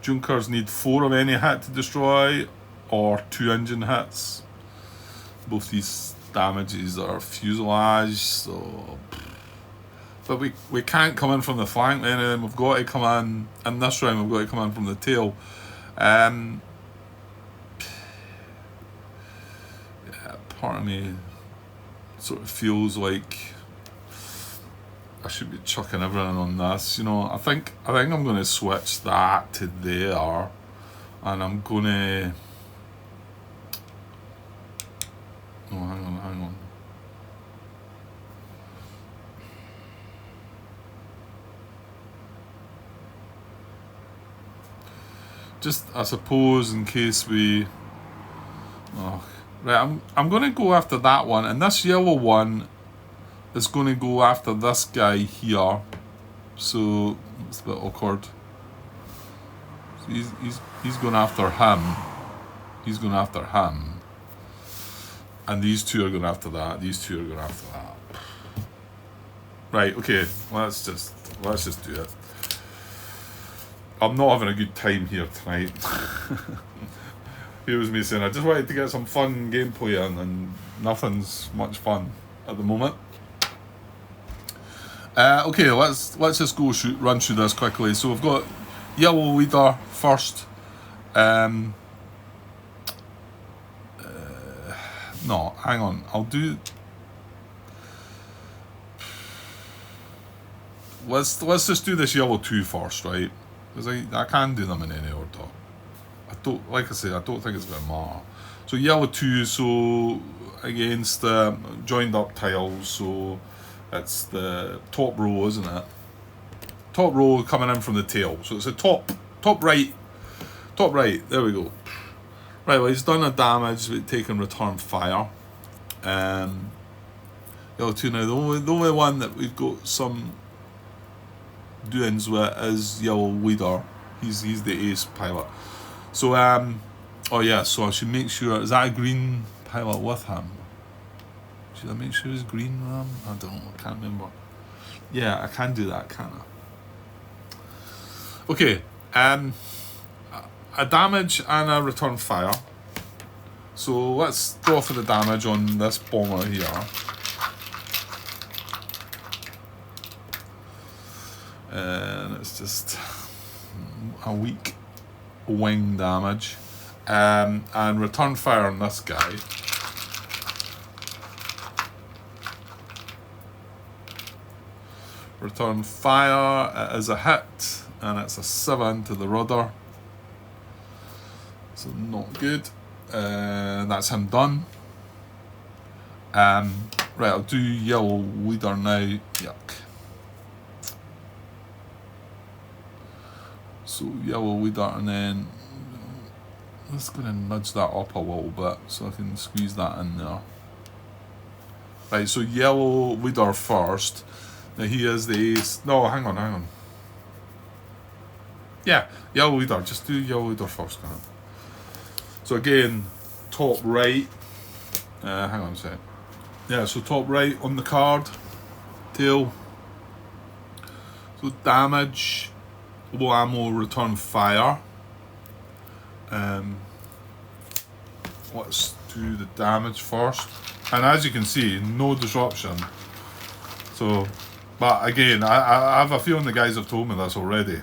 S1: Junkers need 4 of any hit to destroy, or 2 engine hits. Both these damages are fuselage, so. But we can't come in from the flank then, we've got to come in this round we've got to come in from the tail. Yeah, part of me sort of feels like I should be chucking everything on this, you know. I think I'm going to switch that to there, and I'm going to. Oh, hang on. just I suppose in case we. Oh, right. I'm gonna go after that one, and this yellow one is gonna go after this guy here. So it's a bit awkward. So he's going after him. He's going after him. And these two are going after that. These two are going after that. Right, okay. Let's just do it. I'm not having a good time here tonight. Here was me saying I just wanted to get some fun gameplay in, and nothing's much fun at the moment. Okay, let's just go run through this quickly. So we've got yellow leader first. No, hang on. I'll do. Let's just do this yellow 2 first, right? Because I can do them in any order. I don't, like I say, I don't think it's going to matter. So yellow 2, so against joined up tiles, so it's the top row, isn't it? Top row coming in from the tail. So it's a top right. There we go. Right, well, he's done a damage with taking return fire. Yellow 2 now. The only one that we've got some doings with is yellow leader. He's the ace pilot. So oh yeah, so I should make sure, is that a green pilot with him? Should I make sure it's green with him? I don't know, I can't remember. Yeah, I can do that, can't I? Okay, a damage and a return fire. So let's go for the damage on this bomber here. And it's just a weak wing damage. And return fire on this guy. Return fire is a hit, and it's a 7 to the rudder. So not good. That's him done. Right, I'll do yellow leader now. Yuck. So yellow leader, and then let's go and nudge that up a little bit so I can squeeze that in there. Right, so yellow leader first. Now he is the ace. No, hang on. Yeah, yellow leader. Just do yellow leader first, man. So again, top right. Hang on a sec. Yeah, so top right on the card. Tail. So damage. Low ammo, return fire. Let's do the damage first. And as you can see, no disruption. So, but again, I have a feeling the guys have told me this already.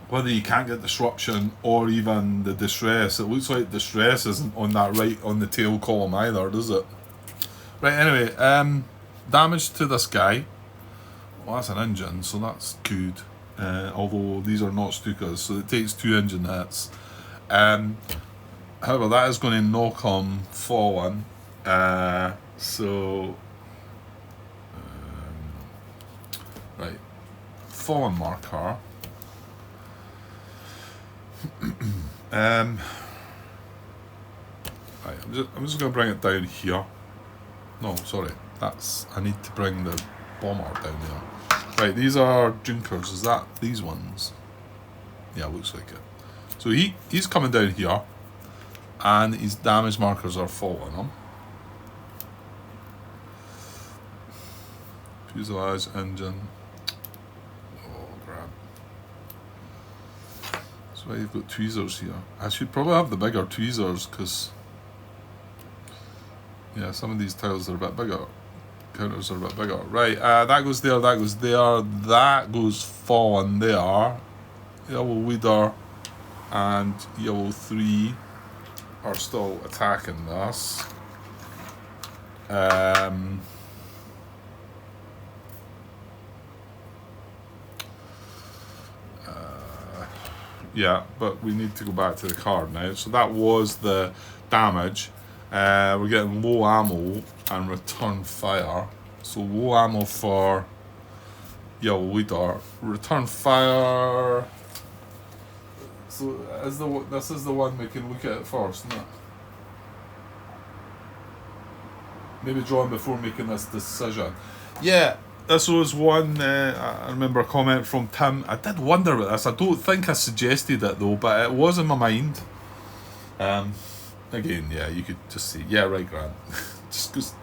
S1: Whether you can't get disruption or even the distress, it looks like distress isn't on that right on the tail column either, does it? Right, anyway, damage to this guy. Well, that's an engine, so that's good. Although these are not Stukas, so it takes 2 engine hits. However, that is going to knock him fallen. Right, fallen marker. Right, I'm just going to bring it down here. No, sorry, I need to bring the bomber down there. Right, these are Junkers. Is that these ones? Yeah, looks like it. So he's coming down here, and his damage markers are following him. Fuselage, engine. Oh, grab. So you've got tweezers here. I should probably have the bigger tweezers, because yeah, some of these tiles are a bit bigger. Counters are a bit bigger. Right, that goes there, that goes there, that goes fallen there. Yellow leader and yellow 3 are still attacking this. Yeah, but we need to go back to the card now. So that was the damage. We're getting low ammo and return fire. So low ammo for yellow leader. Return fire. So this is the one we can look at first, isn't it? Maybe drawing before making this decision. Yeah, this was one. I remember a comment from Tim. I did wonder about this. I don't think I suggested it though, but it was in my mind. Again, yeah, you could just say, yeah, right, Grant. Just because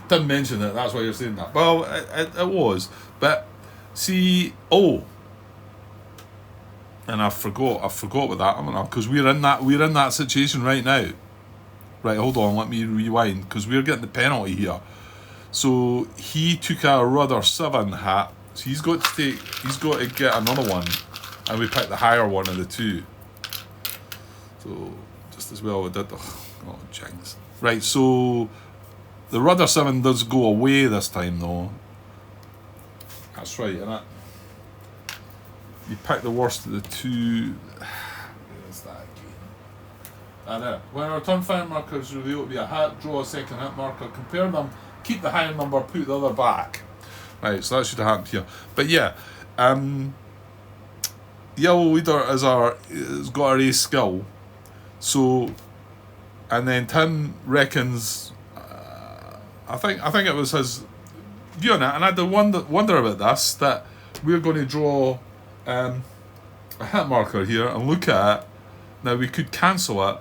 S1: Tim mentioned it, that's why you're saying that. Well, it was, but see, and I forgot with that, haven't I? Because we're in that situation right now. Right, hold on, let me rewind, because we're getting the penalty here. So he took a rudder 7 hat, so he's got to get another one, and we picked the higher one of the two. So just as well we did. Oh, jinx. Right, so the rudder 7 does go away this time though. That's right, innit? You pick the worst of the two. Where's that again? There. When our turn fire markers reveal to be a hat, draw a second hit marker, compare them, keep the higher number, put the other back. Right, so that should have happened here. But yeah, Yellow Leader has got a race skill. So, and then Tim reckons, I think it was his view on it, and I had to wonder about this, that we're going to draw a hit marker here and look at it. Now we could cancel it,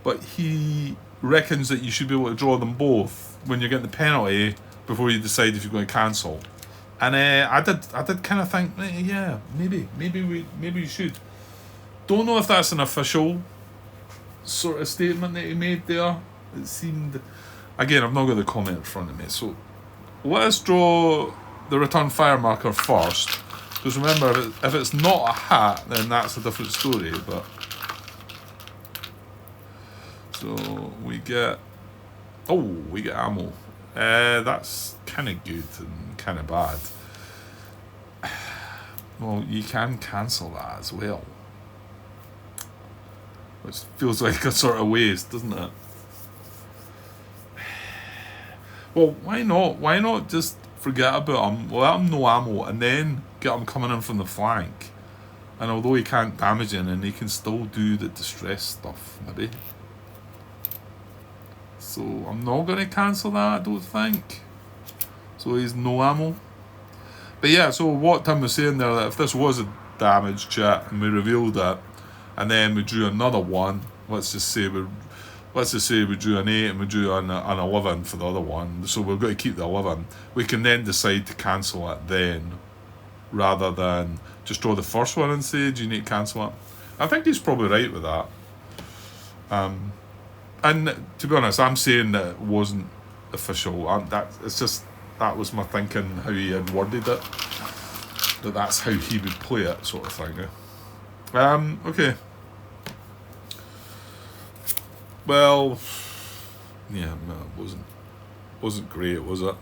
S1: but he reckons that you should be able to draw them both when you're getting the penalty before you decide if you're going to cancel. And I did kind of think, yeah, maybe we should. Don't know if that's an official sort of statement that he made there. It seemed, again, I've not got the comment in front of me, so let us draw the return fire marker first, because remember, if it's not a hat, then that's a different story. But so we get ammo. That's kind of good and kind of bad. Well, you can cancel that as well, which feels like a sort of waste, doesn't it? Well, why not? Why not just forget about him, let him no ammo, and then get him coming in from the flank? And although he can't damage anything, he can still do the distress stuff, maybe. So I'm not going to cancel that, I don't think. So he's no ammo. But yeah, so what Tim was saying there, that if this was a damage chit and we revealed it, and then we drew another one, let's just say we drew an 8 and we drew an 11 for the other one, so we've got to keep the 11, we can then decide to cancel it then, rather than just draw the first one and say, do you need to cancel it? I think he's probably right with that. And to be honest, I'm saying that it wasn't official. That was my thinking, how he had worded it. That's how he would play it, sort of thing. Okay. Well, yeah, no, it wasn't great, was it?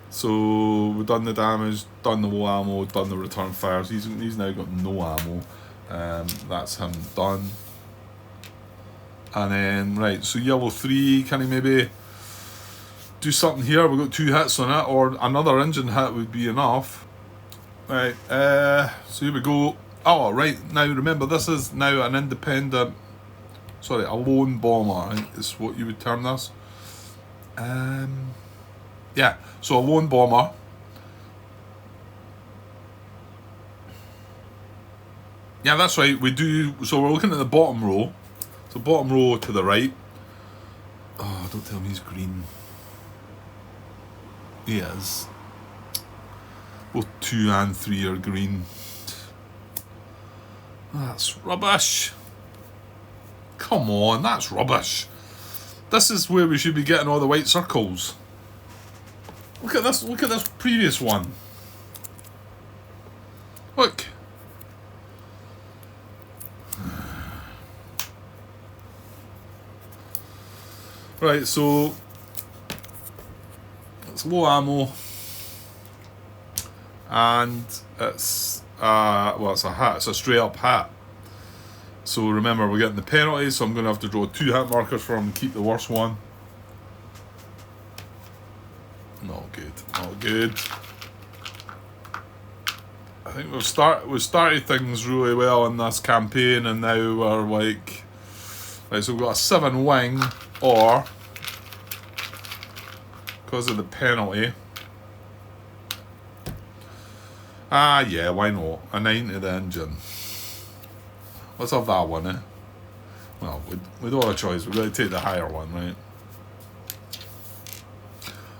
S1: So we've done the damage, done the low ammo, done the return fires. He's now got no ammo. That's him done. And then, right, so yellow 3, can he maybe do something here? We've got 2 hits on it, or another engine hit would be enough. Right, so here we go. Oh, right, now remember, this is now an independent, sorry, a lone bomber, I think is what you would term this. Yeah, so a lone bomber. Yeah, that's right, we do, so we're looking at the bottom row. So bottom row to the right. Oh, don't tell me he's green. He is. Both 2 and 3 are green. That's rubbish. Come on, that's rubbish. This is where we should be getting all the white circles. Look at this previous one. Look. Right, so it's low ammo, and it's it's a hat. It's a straight up hat. So remember, we're getting the penalty, so I'm going to have to draw 2 hat markers for him and keep the worst one. Not good. Not good. I think we've started things really well in this campaign, and now we're like, right, so we've got a 7 wing, or because of the penalty. Yeah, why not? A 9 to the engine. Let's have that one, eh? Well, we don't have a choice. We've got to take the higher one, right?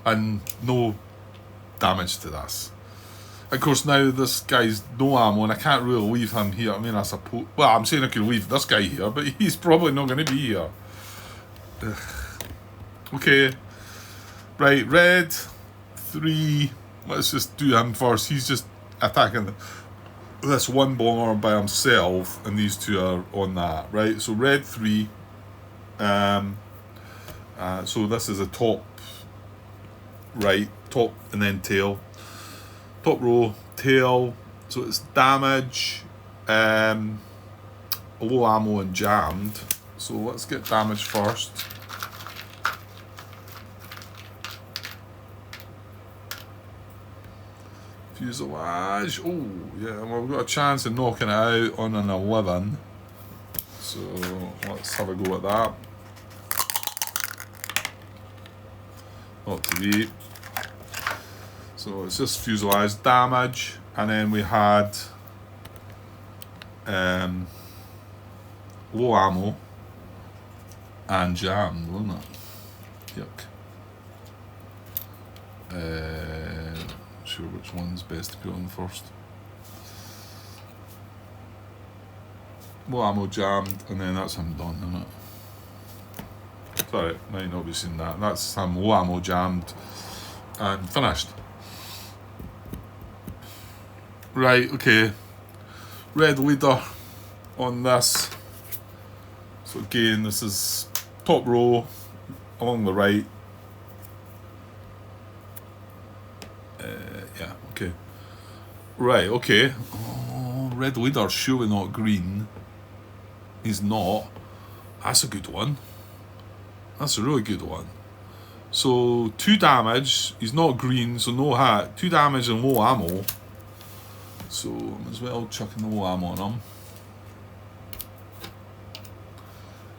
S1: And no damage to this. Of course, now this guy's no ammo, and I can't really leave him here. I mean, I suppose. Well, I'm saying I could leave this guy here, but he's probably not going to be here. Ugh. Okay. Right, red 3. Let's just do him first. He's just attacking this one bomber by himself, and these two are on that, right? So red 3. So this is a top right, top and then tail. Top row, tail. So it's damage, low ammo and jammed. So let's get damage first. Fuselage. Oh, yeah, well, we've got a chance of knocking it out on an 11. So let's have a go at that. Not to be. So it's just fuselage damage, and then we had low ammo and jammed, wasn't it? Yuck. Not sure which one's best to put on first. Low ammo jammed, and then that's him done, isn't it? Sorry, might not be seen that. That's him low ammo jammed and finished. Right, okay. Red leader on this. So again, this is top row along the right. Yeah, okay. Right, okay. Oh, red leader, surely not green. He's not. That's a good one. That's a really good one. So 2 damage. He's not green, so no hat. 2 damage and low ammo. So I'm as well chucking the low ammo on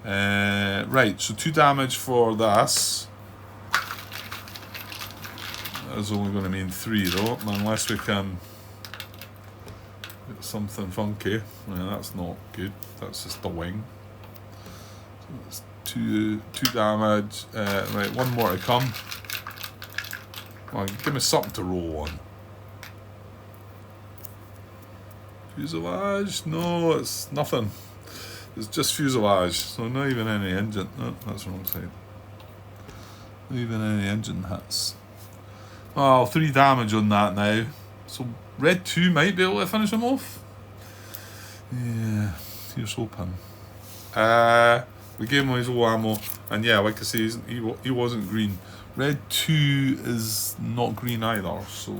S1: him. Right, so 2 damage for this. That's only going to mean 3 though, unless we can get something funky. Yeah, that's not good. That's just the wing. So that's 2 damage. Right, 1 more to come. Come on, give me something to roll on. Fuselage? No, it's nothing. It's just fuselage, so not even any engine. No, that's the wrong side. Not even any engine hits. Oh, 3 damage on that now. So red 2 might be able to finish him off. Yeah, here's hoping. We gave him his low ammo, and yeah, like I say, he wasn't green. Red 2 is not green either, so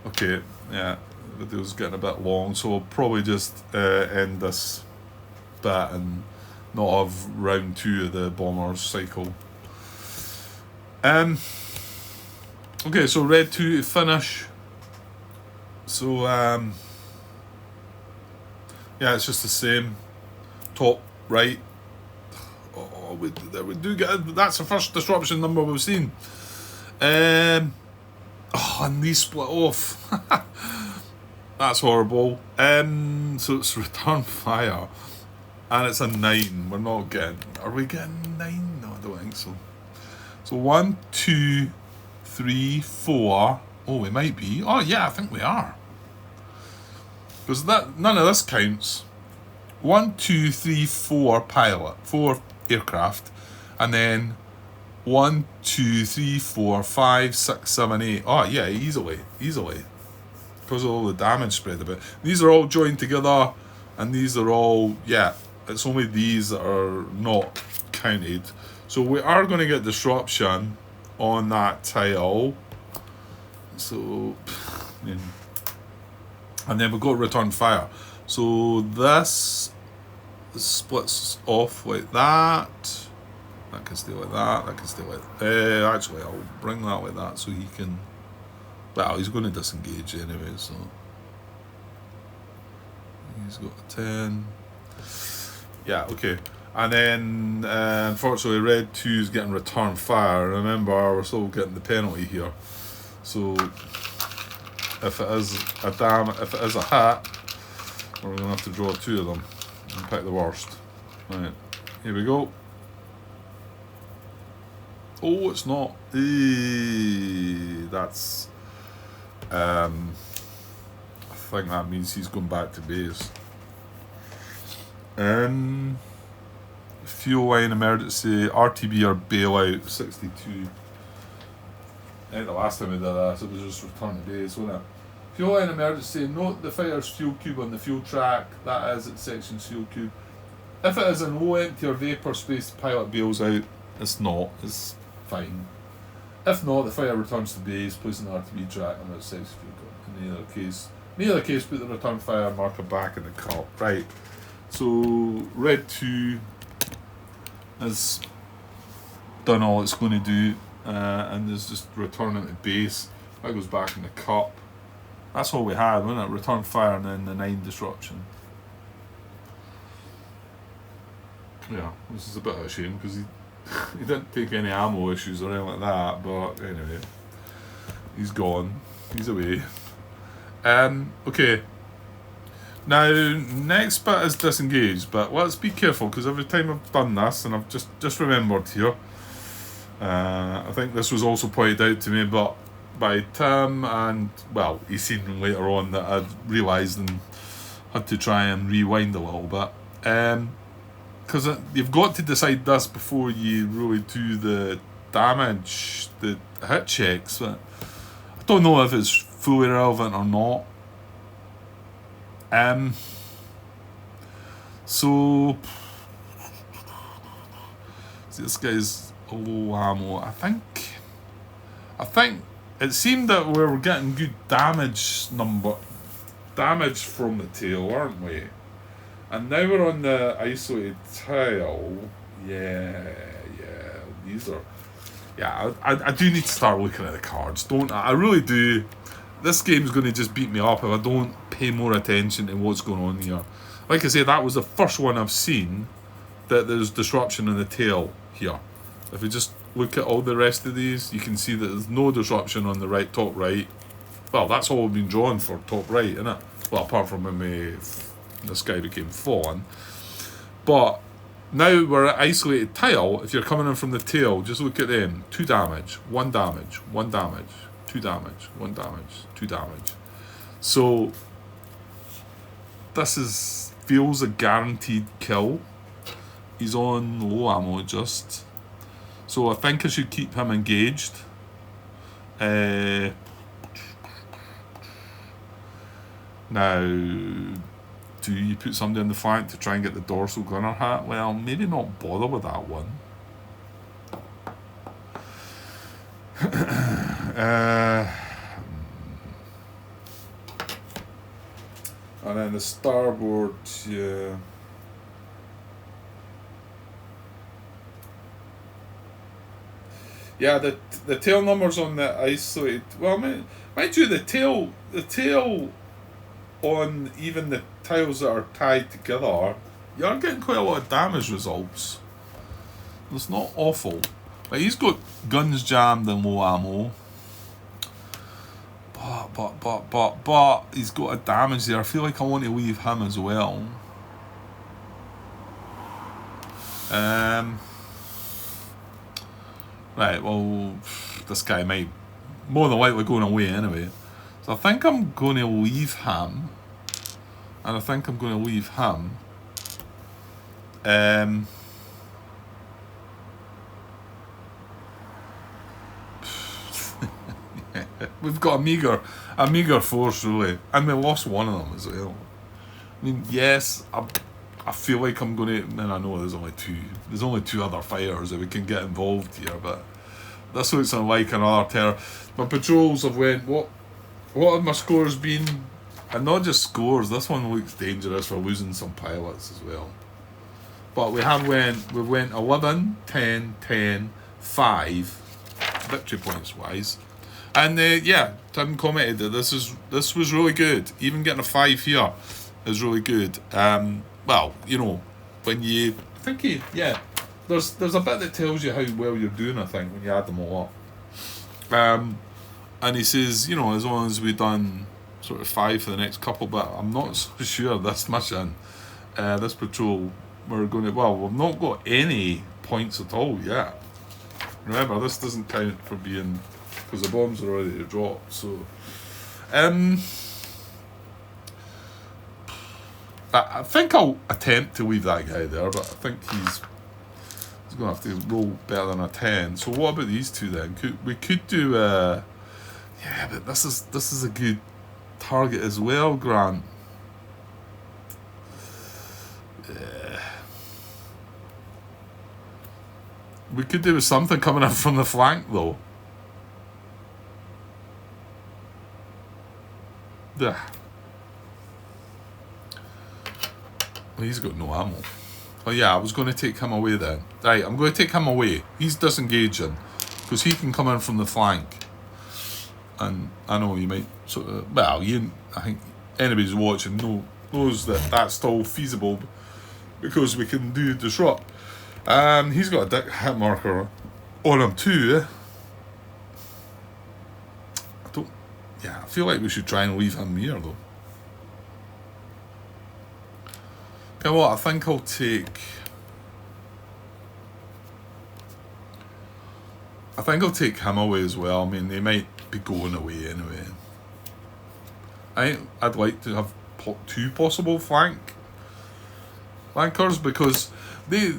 S1: okay, yeah. The video's getting a bit long, so I'll probably just end this bit and not have round 2 of the bombers cycle. Okay, so red 2 to finish. So yeah, it's just the same. Top right. Oh, we do get. That's the first disruption number we've seen. Oh, and these split off. That's horrible. So it's return fire, and it's a 9. We're not getting. Are we getting 9? No, I don't think so. So 1, 2, 3, 4. Oh, we might be. Oh yeah, I think we are. Because none of this counts. 1, 2, 3, 4 4 aircraft, and then 1, 2, 3, 4, 5, 6, 7, 8. Oh yeah, easily. Because of all the damage spread a bit. These are all joined together, and these are all, yeah, it's only these that are not counted. So we are going to get disruption on that tile. So, and then we've got return fire. So this splits off like that. That can stay like that. That can stay like. Actually, I'll bring that like that so he can. Well, he's going to disengage anyway, so he's got a 10. Yeah, okay. And then, unfortunately, red 2 is getting return fire. Remember, we're still getting the penalty here. So, if it is a hat, we're going to have to draw 2 of them and pick the worst. Right, here we go. Oh, it's not. That's. I think that means he's going back to base. Fuel line emergency, RTB or bailout, 62. I think the last time we did this, it was just return to base, wasn't it? Fuel line emergency, note the fire's fuel cube on the fuel track, that is its section's fuel cube. If it is an low empty or vapour space, the pilot bails out. It's not, it's fine. If not, the fire returns to base, placing the RTB track on its section fuel cube. In either case, put the return fire marker back in the cup. Right, so red 2 has done all it's going to do, and is just returning to base. That goes back in the cup. That's all we had, wasn't it? Return fire and then the 9 disruption. Yeah, this is a bit of a shame because he didn't take any ammo issues or anything like that, but anyway, he's gone. He's away. Okay. Now, next bit is disengage, but let's be careful because every time I've done this, and I've just remembered here, I think this was also pointed out to me but by Tim, and well, he's seen later on that I'd realised and had to try and rewind a little bit. Because you've got to decide this before you really do the damage, the hit checks. But I don't know if it's fully relevant or not. So see, this guy's low ammo. I think it seemed that we were getting good damage from the tail, aren't we? And now we're on the isolated tile. Yeah, these are. Yeah, I do need to start looking at the cards. I really do. This game's going to just beat me up if I don't pay more attention to what's going on here. Like I say, that was the first one I've seen that there's disruption in the tail here. If we just look at all the rest of these, you can see that there's no disruption on the right, top right. Well, that's all we've been drawn for top right, isn't it? Well, apart from when this guy became fallen. But now we're at isolated tile. If you're coming in from the tail, just look at them. 2 damage, 1 damage, 1 damage, 2 damage, 1 damage, 2 damage. So this feels a guaranteed kill. He's on low ammo just. So I think I should keep him engaged. Now, do you put somebody on the flank to try and get the dorsal gunner hat? Well, maybe not bother with that one. And then the starboard, yeah. Yeah, the tail numbers on the isolated. Well, mind you, the tail on even the tiles that are tied together, you're getting quite a lot of damage results. It's not awful. Like, he's got guns jammed and low ammo. But he's got a damage there. I feel like I want to leave him as well. Right, well, this guy might more than likely going away anyway. So I think I'm going to leave him. And I think I'm going to leave him. We've got a meager force, really. And we lost one of them as well. I mean, yes, I feel like I'm going to... And I know there's only two other fighters that we can get involved here, but this looks like another terror. My patrols have went... What have my scores been? And not just scores, this one looks dangerous for losing some pilots as well. But we went 11, 10, 10, 5, victory points wise. And yeah, Tim commented that this was really good. Even getting a 5 here is really good. Well, you know, when you I think there's a bit that tells you how well you're doing. I think when you add them all up. And he says, you know, as long as we've done sort of 5 for the next couple, but I'm not so sure this mission, this patrol, we're going to. Well, we've not got any points at all yet. Remember, this doesn't count for being because the bombs are ready to drop. So, I think I'll attempt to leave that guy there, but I think he's going to have to roll better than a 10. So what about these two then? We could do yeah, but this is a good target as well, Grant. We could do something coming in from the flank though. Yeah. Well, he's got no ammo. Oh yeah, I was going to take him away then. Right, I'm going to take him away. He's disengaging because he can come in from the flank. And I know you might sort of, well, I think anybody's watching knows that that's still feasible because we can do disrupt. He's got a hit marker on him too. I feel like we should try and leave him here though. Okay, well, I think I'll take him away as well. I mean, they might be going away anyway. I'd like to have 2 possible flankers because they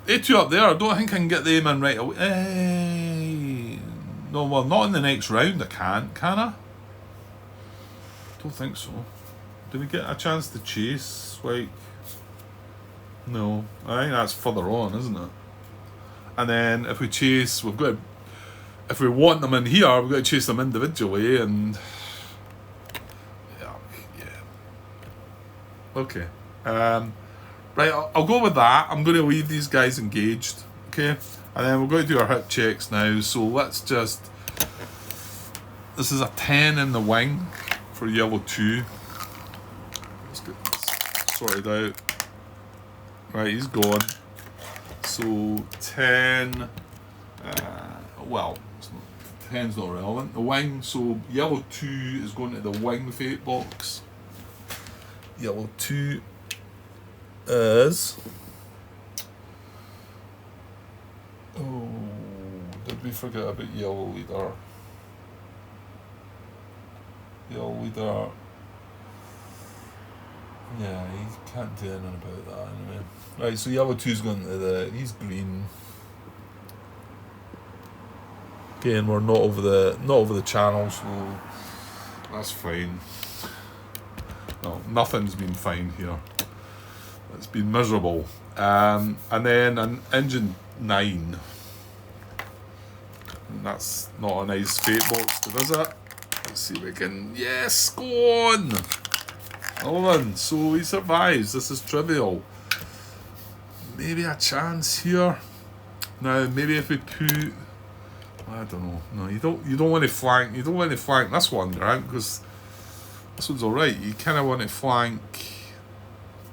S1: 2 up there. I don't think I can get them in right away. No, well, not in the next round. I can I? Don't think so. Do we get a chance to chase? Like, no. I think that's further on, isn't it? And then if we chase, if we want them in here, we've got to chase them individually, and yeah. Okay. Right, I'll go with that. I'm going to leave these guys engaged, okay? And then we're going to do our hit checks now. So let's just. This is a 10 in the wing for yellow 2. Let's get this sorted out. Right, he's gone. So 10. Well, 10's not relevant. The wing, so yellow 2 is going to the wing fate box. Yellow 2 is. Oh, did we forget about yellow leader? Yellow leader. Yeah, he can't do anything about that anyway. Right, so yellow 2's going to he's green. Again, we're not over the channel, so that's fine. No, nothing's been fine here. It's been miserable. And then an engine 9. And that's not a nice fate box to visit. Let's see if we can. Yes, go on! 11. So he survives. This is trivial. Maybe a chance here. Now, maybe if we put. I don't know. No, you don't want to flank. You don't want to flank this one, Grant, because this one's alright. You kind of want to flank.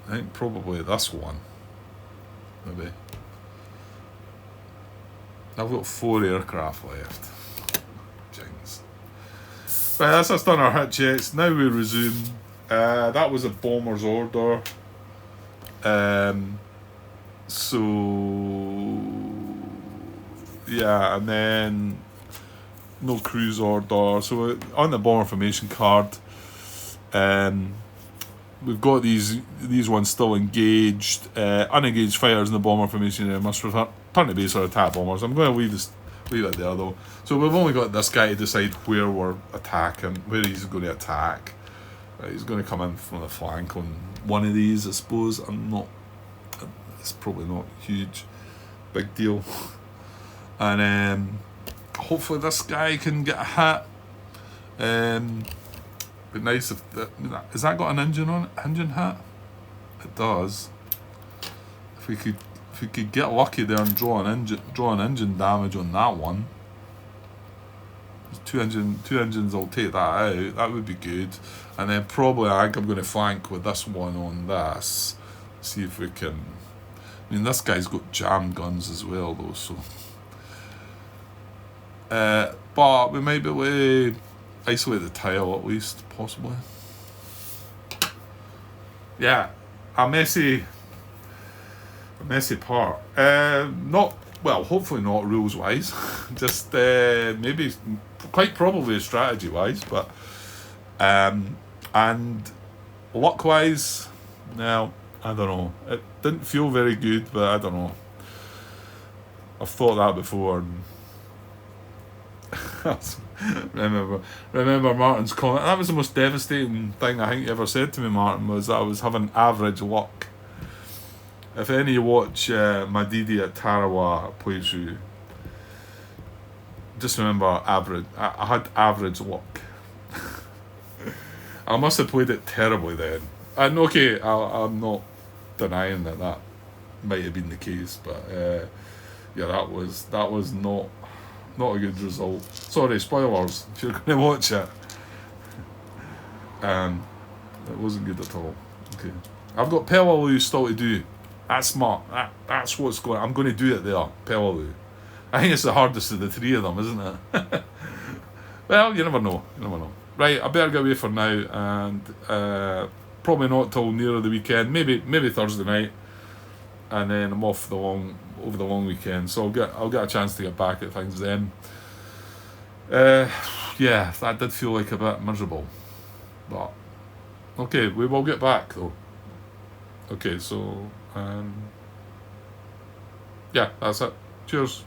S1: I think probably this one. Maybe. I've got 4 aircraft left. Jinx. Right, that's us done our hit checks. Now we resume. That was a bomber's order. So yeah, and then no cruise order. So on the bomber formation card, we've got these ones still engaged. Unengaged fighters in the bomber formation area must return to base or attack bombers. I'm going to leave it there though. So we've only got this guy to decide where we're attacking, where he's going to attack. He's going to come in from the flank on one of these, I suppose. It's probably not huge, big deal. And hopefully this guy can get a hit. Be nice if has that got an engine on it? Engine hit? It does. If we could get lucky there and draw an engine damage on that one. There's two engines, I'll take that out. That would be good. And then probably I think I'm going to flank with this one on this. See if we can. I mean, this guy's got jam guns as well, though, so. But we might be able to isolate the tile at least, possibly. Yeah, a messy part. Not well, hopefully not rules wise. Just maybe, quite probably strategy wise, but and luck wise, no, I don't know. It didn't feel very good, but I don't know. I've thought that before. And remember Martin's comment. That was the most devastating thing I think you ever said to me, Martin, was that I was having average luck. If any of you watch Madidi at Tarawa plays you, just remember average. I had average luck. I must have played it terribly then. And okay, I'm not denying that might have been the case, but yeah, that was not a good result. Sorry, spoilers if you're going to watch it. It wasn't good at all. Okay, I've got Peleliu still to do. That's smart. That's what's going. I'm going to do it there, Peleliu. I think it's the hardest of the three of them, isn't it? Well, you never know. Right, I better get away for now, and probably not till nearer the weekend. Maybe Thursday night, and then I'm off over the long weekend. So I'll get a chance to get back at things then. Yeah, that did feel like a bit miserable, but okay, we will get back though. Okay, so yeah, that's it. Cheers.